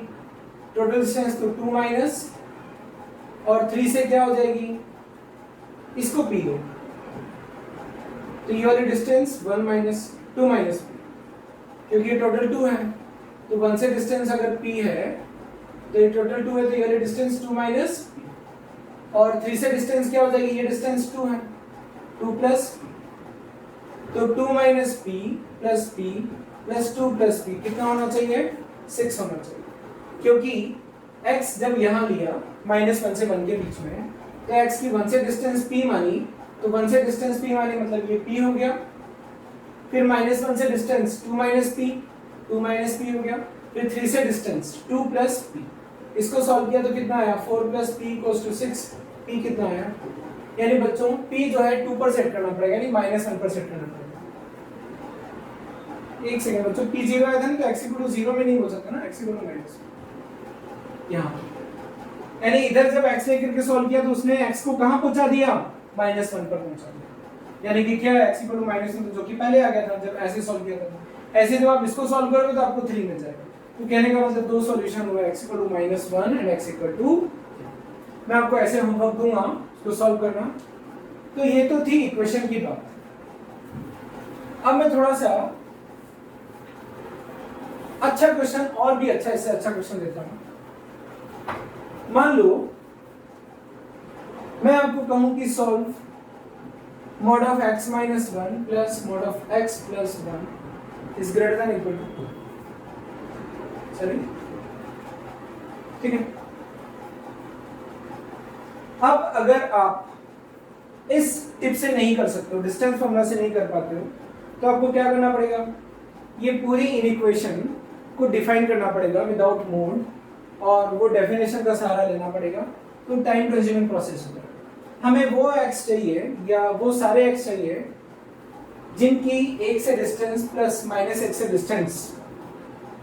टोटल डिस्टेंस, तो 2 माइनस, और 3 से क्या हो जाएगी, इसको p लो, तो ये वाली डिस्टेंस 1 - 2 - p, क्योंकि ये टोटल 2 है, तो 1 से डिस्टेंस अगर p है तो ये टोटल 2 है, तो ये वाली डिस्टेंस 2 - p, और 3 से डिस्टेंस क्या हो जाएगी, ये डिस्टेंस 2 है, 2 + p, तो 2 - p + p + 2 + p कितना होना चाहिए 6 होना चाहिए, क्योंकि x जब यहां लिया -1 से 1 के बीच में, तो x की 1 से डिस्टेंस p मानी, तो 1 से डिस्टेंस p मानी मतलब ये p हो गया, फिर -1 से डिस्टेंस 2 - p, 2 - p हो गया, फिर 3 से डिस्टेंस 2 + p, इसको सॉल्व किया तो कितना आया 4 + p = 6, p कितना आया, यानी बच्चों p जो है 2 पर सेट करना पड़ेगा, यानी -1 पर सेट करना पड़ेगा। एक सेकंड बच्चों, p 0 आया था ना, तो x = 0 में नहीं हो सकता ना, x = -, यहाँ यानी इधर जब x लेकर के सॉल्व किया तो उसने x को कहां पहुंचा दिया, -1 पर पहुंचा दिया, यानी कि क्या x = -1, जो कि पहले आ गया था जब ऐसे सॉल्व किया था। ऐसे जब आप इसको सॉल्व करोगे तो आपको 3 मिल जाएगा, तो कहने का मतलब दो सॉल्यूशन हुआ, x = -1 एंड x = मैं आपको ऐसे होमवर्क दूंगा, इसको सॉल्व करना। तो ये तो थी इक्वेशन की बात। अब मैं थोड़ा सा अच्छा क्वेश्चन, और भी अच्छा, इससे अच्छा क्वेश्चन देता हूं। मान लो मैं आपको कहूं कि solve mod of x - 1 plus mod of x plus 1 is greater than equal to 2, चलिए ठीक है। अब अगर आप इस टिप से नहीं कर सकते हो, डिस्टेंस फॉर्मूला से नहीं कर पाते हो, तो आपको क्या करना पड़ेगा, ये पूरी इनइक्वेशन को डिफाइन करना पड़ेगा विदाउट मोड, और वो डेफिनेशन का सहारा लेना पड़ेगा, तो टाइम कंज्यूमिंग प्रोसेस होता है। हमें वो x चाहिए या वो सारे x चाहिए जिनकी 1 से डिस्टेंस प्लस -1 से डिस्टेंस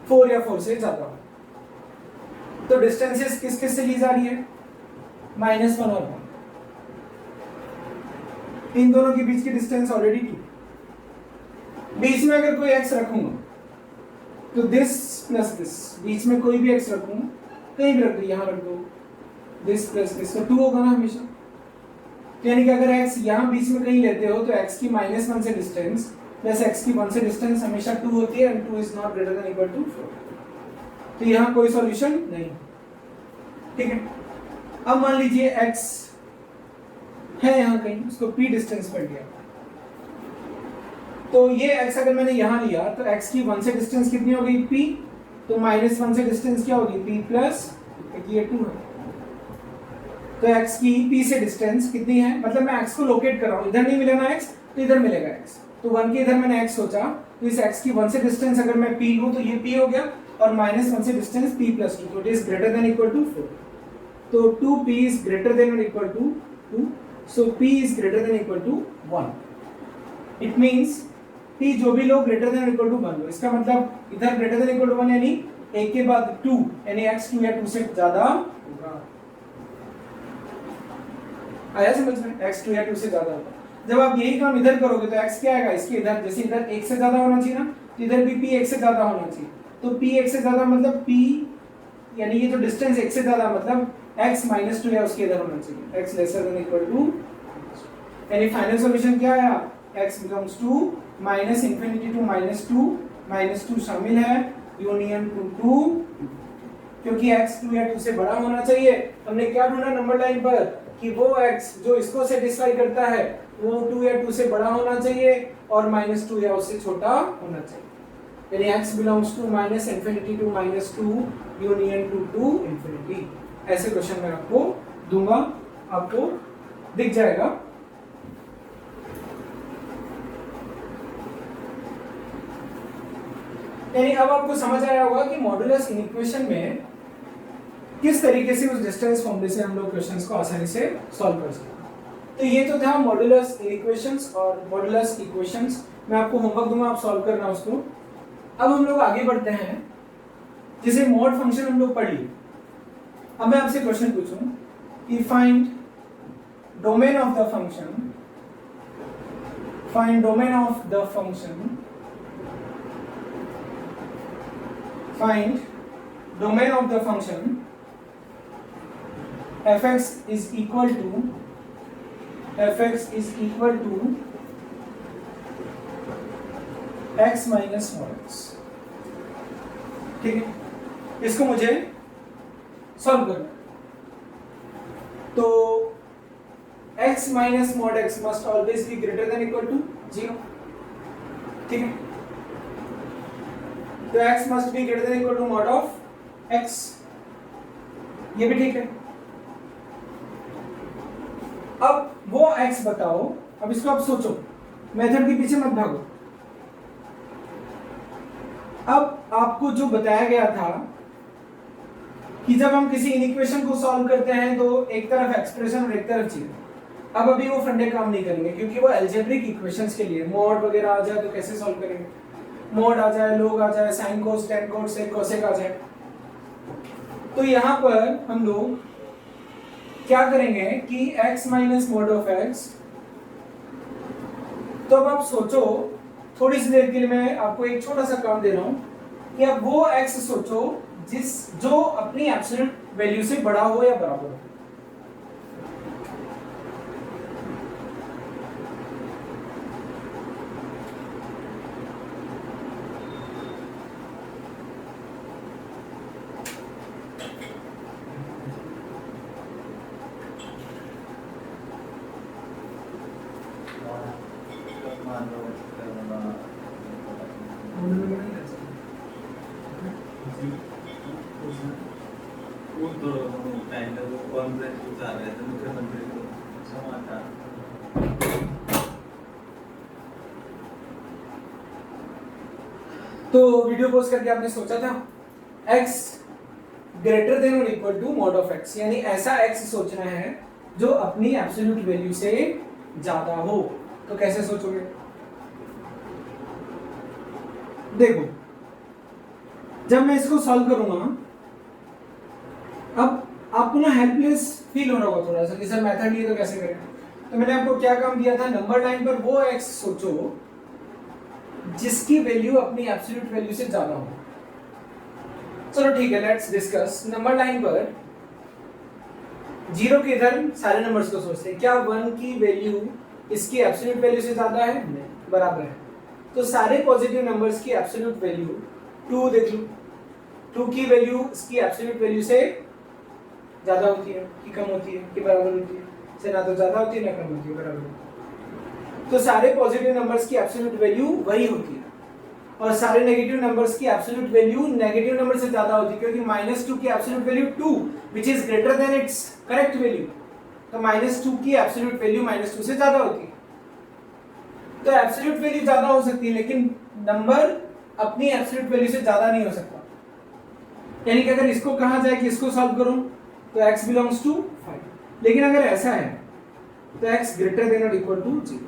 4 या 4 से ज्यादा हो। तो डिस्टेंसेस किस किस से ली जा रही है? -1 और 1। इन दोनों के बीच की डिस्टेंस ऑलरेडी 2। बीच में अगर कोई x रखूंगा तो दिस प्लस दिस, बीच में कोई भी x रखूंगा, कहीं भी रख दो, यहां रख दो, दिस प्लस दिस, तो 2 होगा ना हमेशा। तो यानी कि अगर x यहां बीच में कहीं लेते हो तो x की -1 से डिस्टेंस प्लस x की 1 से डिस्टेंस हमेशा 2 होती है, and 2 is not greater than equal to 4। तो यहां कोई सॉल्यूशन नहीं, ठीक है। अब मान लीजिए x है यहां कहीं, उसको p डिस्टेंस पर लिया, तो ये x अगर मैंने यहां लिया तो x की 1 से डिस्टेंस कितनी हो गई? p, तो -1 से डिस्टेंस क्या होगी? p प्लस ये 2 है। तो x की p से डिस्टेंस कितनी है? मतलब मैं x को लोकेट कर रहा हूं, इधर नहीं मिलेगा ना x, तो इधर मिलेगा x, तो 1 के इधर मैंने x सोचा, तो इस x की 1 से डिस्टेंस अगर मैं p लूं तो ये p हो गया, और -1 से डिस्टेंस p प्लस 2, तो it is greater than equal to 4। तो 2p इज ग्रेटर देन और equal to 2, so p is greater than equal to 1। It means p जो भी लो ग्रेटर देन इक्वल टू 1 लो, इसका मतलब इधर ग्रेटर देन इक्वल टू 1 यानी एक के बाद 2, यानी x 2 या 2 से ज्यादा होगा। आया समझ में? x 2 या 2 से ज्यादा होगा। जब आप यही काम इधर करोगे तो x क्या आएगा? इसके इधर, जैसे इधर 1 से ज्यादा होना चाहिए ना, तो इधर भी p 1 से ज्यादा होना चाहिए। तो p 1 से ज्यादा मतलब p, यानी ये जो डिस्टेंस 1 से ज्यादा मतलब x -2 है उसके इधर होना चाहिए, x lesser than equal to, यानी फाइनल सॉल्यूशन क्या आया? x belongs to -infinity to -2 शामिल है, यूनियन टू 2, क्योंकि x 2 या 2 से बड़ा होना चाहिए। हमने क्या ढूंढा नंबर लाइन पर कि वो x जो इसको सेटिस्फाई करता है वो 2 या 2 से बड़ा होना चाहिए और -2 या उससे छोटा होना चाहिए, यानी x belongs to -infinity to -2 union to infinity. ऐसे क्वेश्चन मैं आपको दूंगा, आपको दिख जाएगा। यानी अब आपको समझ आया होगा कि मॉडुलस इक्वेशन में किस तरीके से उस डिस्टेंस फॉर्मूले से हम लोग क्वेश्चंस को आसानी से सॉल्व कर सकते हैं। तो ये तो था मॉडुलस इक्वेशंस और मॉडुलस इक्वेशंस। मैं आपको होमवर्क दूंगा, आप सॉल्व करना उसको। अब हम लोग आगे बढ़ते हैं, जैसे मॉड फंक्शन हम लोग पढ़ लिए। अब मैं आपसे क्वेश्चन पूछूं कि find domain of the function, find domain of the function, find domain of the function fx is equal to x minus mod x। ठीक है, इसको मुझे सॉल्व करना। तो x minus mod x must always be greater than equal to 0। ठीक है, तो x must be greater than equal to mod of x, ये भी ठीक है। अब वो x बताओ, अब इसको आप सोचो, मेथड के पीछे मत भागो। अब आपको जो बताया गया था कि जब हम किसी इक्वेशन को सॉल्व करते हैं तो एक तरफ एक्सप्रेशन और एक तरफ चीज। अब अभी वो फंडे काम नहीं करेंगे क्योंकि वो अलजेब्रिक इक्वेशंस के लिए, मॉड वगैरह आ जाए तो कैसे सॉल्व करेंगे, मॉड आ जाए, लोग आ जाए, साइन कोस, टेन कोस, सेक कोसेक आ जाए। तो यहाँ पर हम लोग क्या करेंगे कि x minus mod of x। तो अब आप सोचो, थोड़ी सी देर के लिए मैं आपको एक छोटा सा काम दे रहा हूं कि अब वो x सोचो जो अपनी एब्सोल्यूट वैल्यू से बड़ा हो या बराबर हो। तो वीडियो पोस्ट करके आपने सोचा था x ग्रेटर देन और equal to mod of x, यानी ऐसा x सोचना है जो अपनी एब्सोल्यूट वैल्यू से ज्यादा हो। तो कैसे सोचोगे? देखो जब मैं इसको सॉल्व करूंगा, अब आपको ना हेल्पलेस फील हो रहा होगा थोड़ा सा कि सर मेथड लिए तो कैसे करें। तो मैंने आपको क्या काम दिया था, नंबर लाइन पर वो x सोचो जिसकी वैल्यू अपनी एब्सोल्यूट वैल्यू से ज्यादा हो। चलो ठीक है, लेट्स डिस्कस। नंबर लाइन पर जीरो के इधर सारे नंबर्स को सोचते हैं, क्या 1 की वैल्यू इसकी एब्सोल्यूट वैल्यू से ज्यादा है? बराबर है। तो सारे पॉजिटिव नंबर्स की एब्सोल्यूट वैल्यू 2 देख लो, 2 की वैल्यू इसकी एब्सोल्यूट वैल्यू से ज्यादा होती है कि कम होती है कि बराबर होती है? से ना तो ज्यादा होती है ना कम होती है, बराबर। तो सारे पॉजिटिव नंबर्स की एब्सोल्यूट वैल्यू वही होती है और सारे नेगेटिव नंबर्स की एब्सोल्यूट वैल्यू नेगेटिव नंबर से ज्यादा होती है, क्योंकि -2 की absolute value 2 which is greater then it's correct value. तो -2 की एब्सोल्यूट वैल्यू -2 से ज्यादा होती है। तो एब्सोल्यूट वैल्यू ज्यादा हो सकती है लेकिन नंबर अपनी एब्सोल्यूट वैल्यू से ज्यादा नहीं हो सकता। यानी कि अगर इसको कहा जाए कि इसको सॉल्व करो तो x बिलोंग्स टू 5, लेकिन अगर ऐसा है तो x ग्रेटर देन और इक्वल टू 0।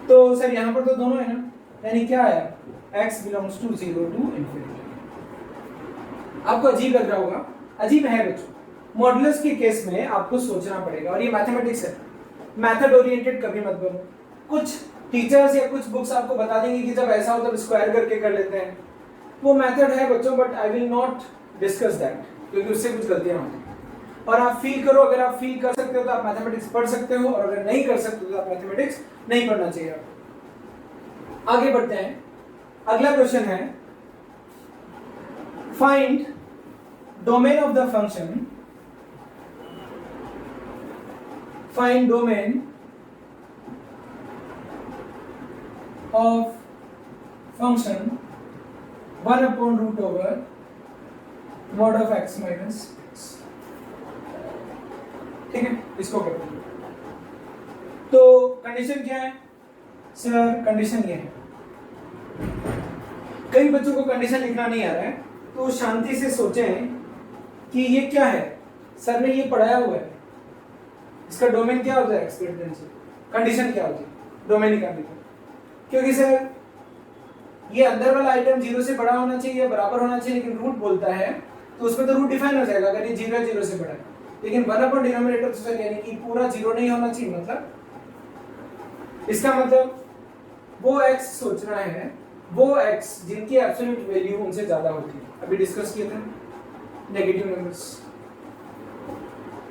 तो सर यहां पर तो दोनों है ना, यानी क्या आया, x belongs to 0 to infinity. आपको अजीब लग रहा होगा, अजीब है बच्चों। मॉडुलस के केस में आपको सोचना पड़ेगा और ये मैथमेटिक्स है, मेथड ओरिएंटेड कभी मत बनो। कुछ टीचर्स या कुछ बुक्स आपको बता देंगे कि जब ऐसा हो तब स्क्वायर करके कर लेते हैं, वो मेथड है बच्चों, but I will not discuss that क्योंकि उससे कुछ गलतियां होती हैं। और आप फील करो, अगर आप फील कर सकते हो तो आप मैथमेटिक्स पढ़ सकते हो, और अगर नहीं कर सकते तो आप मैथमेटिक्स नहीं पढ़ना चाहिए। आगे बढ़ते हैं, अगला क्वेश्चन है find domain of the function, find domain of function 1/√over mod of x minus x। ठीक है, इसको करते हैं। तो कंडीशन क्या है सर? कंडीशन ये है, कई बच्चों को कंडीशन लिखना नहीं आ रहा है तो शांति से सोचें कि ये क्या है। सर ने ये पढ़ाया हुआ है, इसका डोमेन क्या होता है? x greater then 0। कंडीशन क्या होती है? डोमेन निकालने का। क्योंकि सर ये अंदर वाला आइटम 0 से बड़ा होना चाहिए, बराबर होना चाहिए, लेकिन रूट बोलता है तो उसमें तो रूट डिफाइन हो जाएगा अगर ये 0 से बड़ा है। लेकिन 1 डिनोमिनेटर तो सर यानी कि पूरा 0 नहीं होना चाहिए, मतलब इसका मतलब वो x सोचना है, वो x जिनकी एब्सोल्यूट वैल्यू उनसे ज्यादा होती है। अभी डिस्कस किए थे नेगेटिव नंबर्स,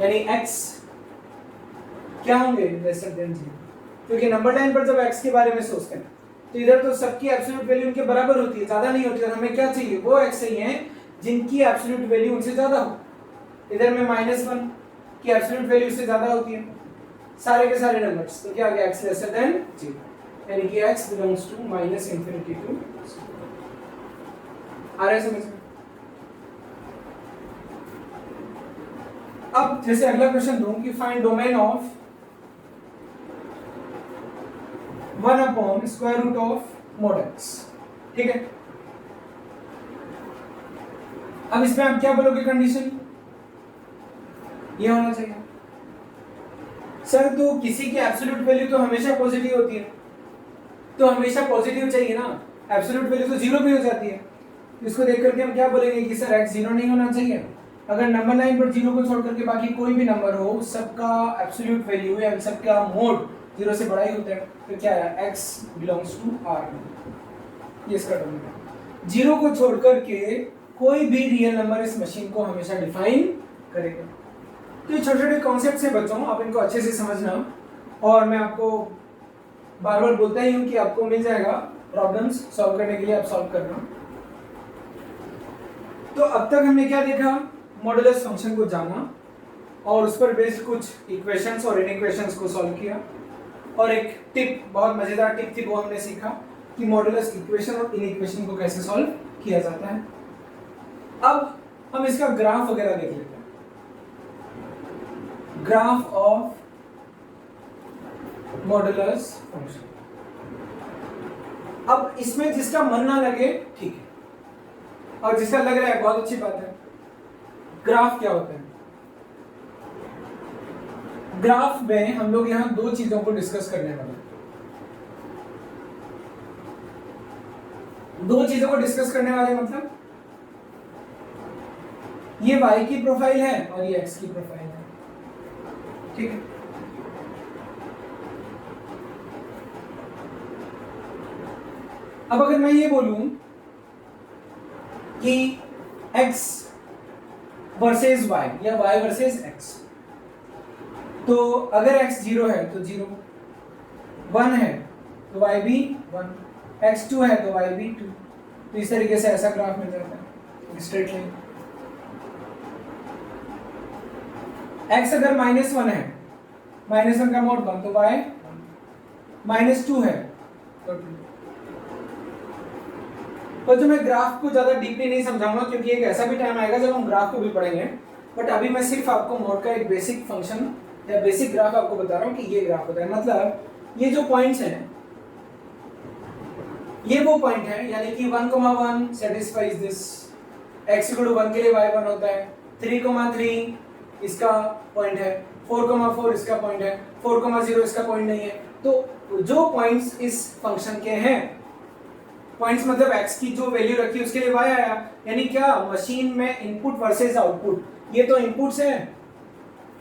यानी x क्या होंगे? Lesser than 0। क्योंकि नंबर लाइन पर जब x के बारे में सोचते हैं तो इधर तो सबकी एब्सोल्यूट वैल्यू उनके बराबर होती है, ज्यादा नहीं होती है। हमें क्या चाहिए? वो x चाहिए जिनकी एब्सोल्यूट वैल्यू उनसे ज्यादा हो। इधर में -1 की एब्सोल्यूट वैल्यू उससे ज्यादा होती है, सारे के सारे नंबर्स। तो क्या आ गया? x लेसर देन 0, यानी कि x belongs to -infinity to 0। आ रहा है समझ में? अब जैसे अगला क्वेश्चन दूं कि find domain of 1/√of mod x। ठीक है, अब इसमें आप क्या बोलोगे? कंडीशन ये होना चाहिए। सर तो किसी की एब्सोल्यूट वैल्यू तो हमेशा पॉजिटिव होती है, तो हमेशा पॉजिटिव चाहिए ना, एब्सोल्यूट वैल्यू तो 0 भी हो जाती है। इसको देख करके हम क्या बोलेंगे कि सर x 0 नहीं होना चाहिए। अगर नंबर लाइन पर 0 को छोड़ करके बाकी कोई भी नंबर हो, सबका एब्सोल्यूट वैल्यू या सबका मोड 0 से बड़ा ही होता है, तो क्या है? x belongs to r। ये इसका डोमेन है। 0 को छोड़ करके कोई भी रियल नंबर इस मशीन को हमेशा डिफाइन करेगा। तो ये छोटे छोटे कॉन्सेप्ट्स हैं बच्चों, आप इनको अच्छे से समझना। और मैं आपको बार बार बोलता ही हूँ कि आपको मिल जाएगा प्रॉब्लम्स सॉल्व करने के लिए, आप सॉल्व करना। तो अब तक हमने क्या देखा? मॉडुलस फंक्शन को जाना और उस पर बेस्ड कुछ इक्वेशंस और इनइक्वेशंस को सॉल्व किया। और एक टिप, बहुत मजेदार टिप थी, वो हमने सीखा कि मॉडुलस इक्वेशन और इनइक्वेशन को कैसे सॉल्व किया जाता है। अब हम इसका ग्राफ वगैरह देख लेते हैं। Graph of modulus function. अब इसमें जिसका मन ना लगे ठीक है, और जिसका लग रहा है बहुत अच्छी बात है। ग्राफ क्या होता है? ग्राफ में हम लोग यहां दो चीजों को डिस्कस करने वाले हैं। दो चीजों को डिस्कस करने वाले, मतलब ये y की प्रोफाइल है और ये x की प्रोफाइल है, ठीक है। अब अगर मैं ये बोलूं कि x वर्सेस y या y वर्सेस x, तो अगर x 0 है तो 0, 1 है तो y भी 1, x 2 है तो y भी 2। तो इस तरीके से ऐसा ग्राफ मिल जाता है, स्ट्रेट लाइन। x अगर -1 है, -1 का मोड 1 तो y, -2 है तो 2। तो जो मैं ग्राफ को ज्यादा डीपली नहीं समझाऊंगा क्योंकि एक ऐसा भी टाइम आएगा जब हम ग्राफ को भी पढ़ेंगे, बट अभी मैं सिर्फ आपको मोड का एक बेसिक फंक्शन या बेसिक ग्राफ आपको बता रहा हूँ कि ये ग्राफ होता है। मतलब ये जो पॉइंट्स हैं ये वो पॉइंट है, यानी कि 1,1 सेटिस्फाइज दिस, x = 1 के लिए y 1 होता है, 3,3 इसका पॉइंट है, 4,4 इसका पॉइंट है, 4,0 इसका पॉइंट नहीं है। तो जो पॉइंट्स इस फंक्शन के हैं, पॉइंट्स मतलब x की जो वैल्यू रखी उसके लिए y आया, यानी क्या मशीन में इनपुट वर्सेस आउटपुट, ये तो इनपुट्स है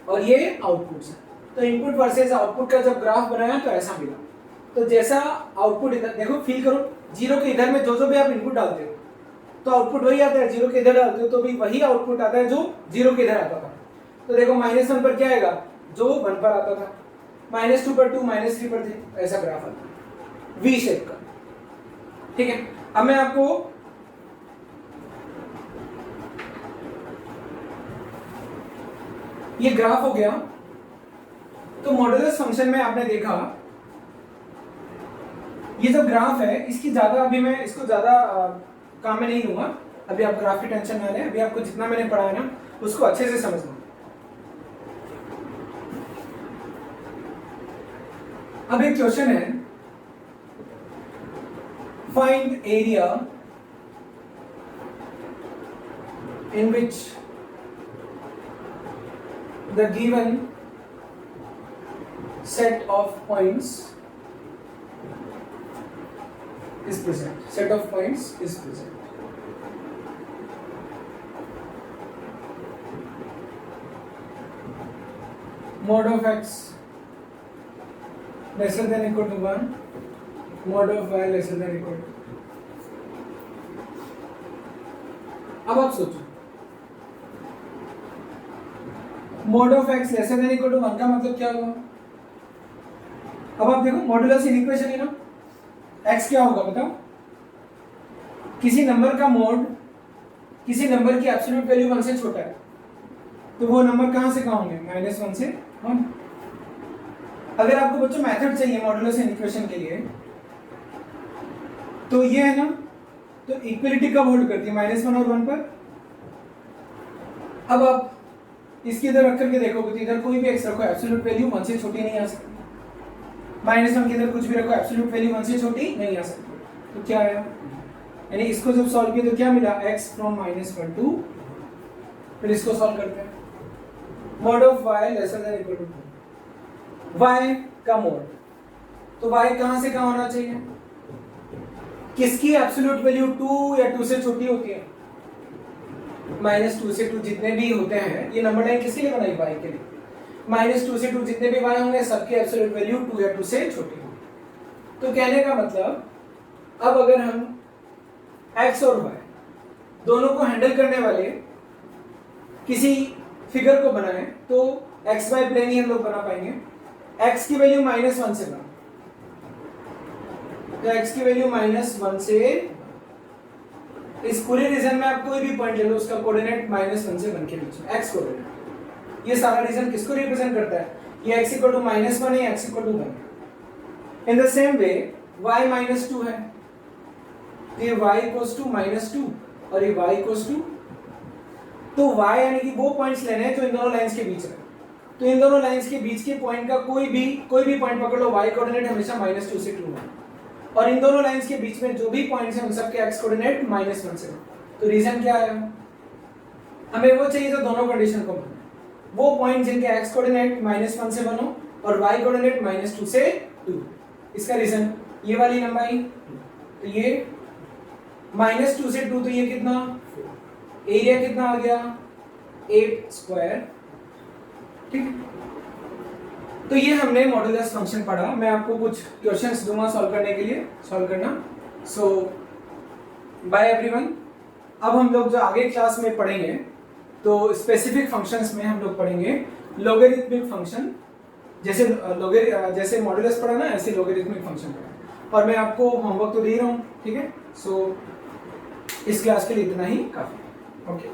और ये आउटपुट्स है, तो इनपुट वर्सेस आउटपुट का जब ग्राफ बनाया तो ऐसा मिला। तो जैसा आउटपुट इधर देखो, फील करो, 0 के इधर में जो भी आप इनपुट डालते हो तो आउटपुट वही आता है, 0 के इधर डालते हो तो भी वही आउटपुट आता है जो 0 के इधर आता था। तो देखो -1 पर क्या आएगा, जो 1 पर आता था, -2 पर 2, -3 पर 3, ऐसा ग्राफ आता है वी शेप का, ठीक है। अब मैं आपको ये ग्राफ हो गया। तो मॉडुलस फंक्शन में आपने देखा ये जो ग्राफ है, इसकी ज्यादा अभी मैं इसको ज्यादा काम में नहीं लूंगा, अभी आप ग्राफ की टेंशन ना लें, अभी आपको जितना मैंने पढ़ाया ना उसको अच्छे से समझना। अब एक क्वेश्चन है, find area in which the given set of points is present. Set of points is present. Mod of x lesser than equal to 1, mod of y lesser than equal to। अब आप सोचो, mod of x lesser than equal to 1 का मतलब क्या हुआ। अब आप देखो मॉडुलस इक्वेशन है ना, x क्या होगा बताओ, किसी नंबर का मोड किसी नंबर की एब्सोल्यूट वैल्यू 1 से छोटा है तो वो नंबर कहां से कहां होंगे, -1 से 1। अगर आपको बच्चों मेथड चाहिए मॉडुलस इक्वेशन के लिए तो ये है ना, तो इक्वलिटी कब होल्ड करती है, -1 और 1 पर। अब आप इसके इधर रख करके देखोगे तो इधर कोई भी x रखो, एब्सोल्यूट वैल्यू 1 से छोटी नहीं आ सकती, -1 के इधर कुछ भी रखो, एब्सोल्यूट वैल्यू 1 से छोटी नहीं आ सकती। तो क्या आया, यानी इसको जब सॉल्व किया तो क्या मिला, x from -1 to, फिर इसको सॉल्व करते हैं, mod of y lesser than equal to 2, y का मोड, तो y कहां से कहां होना चाहिए, किसकी एब्सोल्यूट वैल्यू 2 या 2 से छोटी होती है, -2 से 2 जितने भी होते हैं, ये नंबर लाइन किसके लिए बनाई, y के लिए, -2 से 2 जितने भी y होंगे सबकी एब्सोल्यूट वैल्यू 2 या 2 से छोटी होगी। तो कहने का मतलब अब अगर हम x और y दोनों को हैंडल करने वाले किसी फिगर को बनाएं तो x y प्लेन ही हम लोग बना पाएंगे। x की वैल्यू -1 से बना, तो x की वैल्यू -1 से, इस पूरे रीजन में आप कोई भी पॉइंट ले लो उसका कोऑर्डिनेट -1 से 1 के बीच में, x कोऑर्डिनेट, ये सारा रीजन किसको रिप्रेजेंट करता है, ये x = -1 है, x = 1। In the same way y -2 है, ये y = -2 और ये y = तो y यानी कि वो पॉइंट्स लेने हैं जो इन दोनों लाइंस के बीच है, तो इन दोनों लाइंस के बीच के पॉइंट का कोई भी पॉइंट पकड़ लो, y कोऑर्डिनेट हमेशा -2 से 2 है, और इन दोनों लाइंस के बीच में जो भी पॉइंट्स हैं उन सबके x कोऑर्डिनेट -1 से। तो रीजन क्या है, हमें वो चाहिए जो दोनों कंडीशन को बने, वो पॉइंट जिनके x कोऑर्डिनेट -1 से बनो और y कोऑर्डिनेट -2 से 2। इसका रीजन ये वाली लंबाई, तो ये -2 से 2 तो ये कितना, एरिया कितना आ गया 8 स्क्वायर, ठीक। तो ये हमने मॉड्यूलस फंक्शन पढ़ा। मैं आपको कुछ क्वेश्चंस दूंगा सॉल्व करने के लिए, सॉल्व करना। सो बाय एवरीवन। अब हम लोग जो आगे क्लास में पढ़ेंगे तो स्पेसिफिक फंक्शंस में हम लोग पढ़ेंगे लॉगरिथमिक फंक्शन, जैसे मॉड्यूलस पढ़ा ना, ऐसे लॉगरिथमिक फंक्शन पढ़ा। और मैं आपको होमवर्क तो दे रहा हूँ, ठीक है। सो इस क्लास के लिए इतना ही काफी, ओके।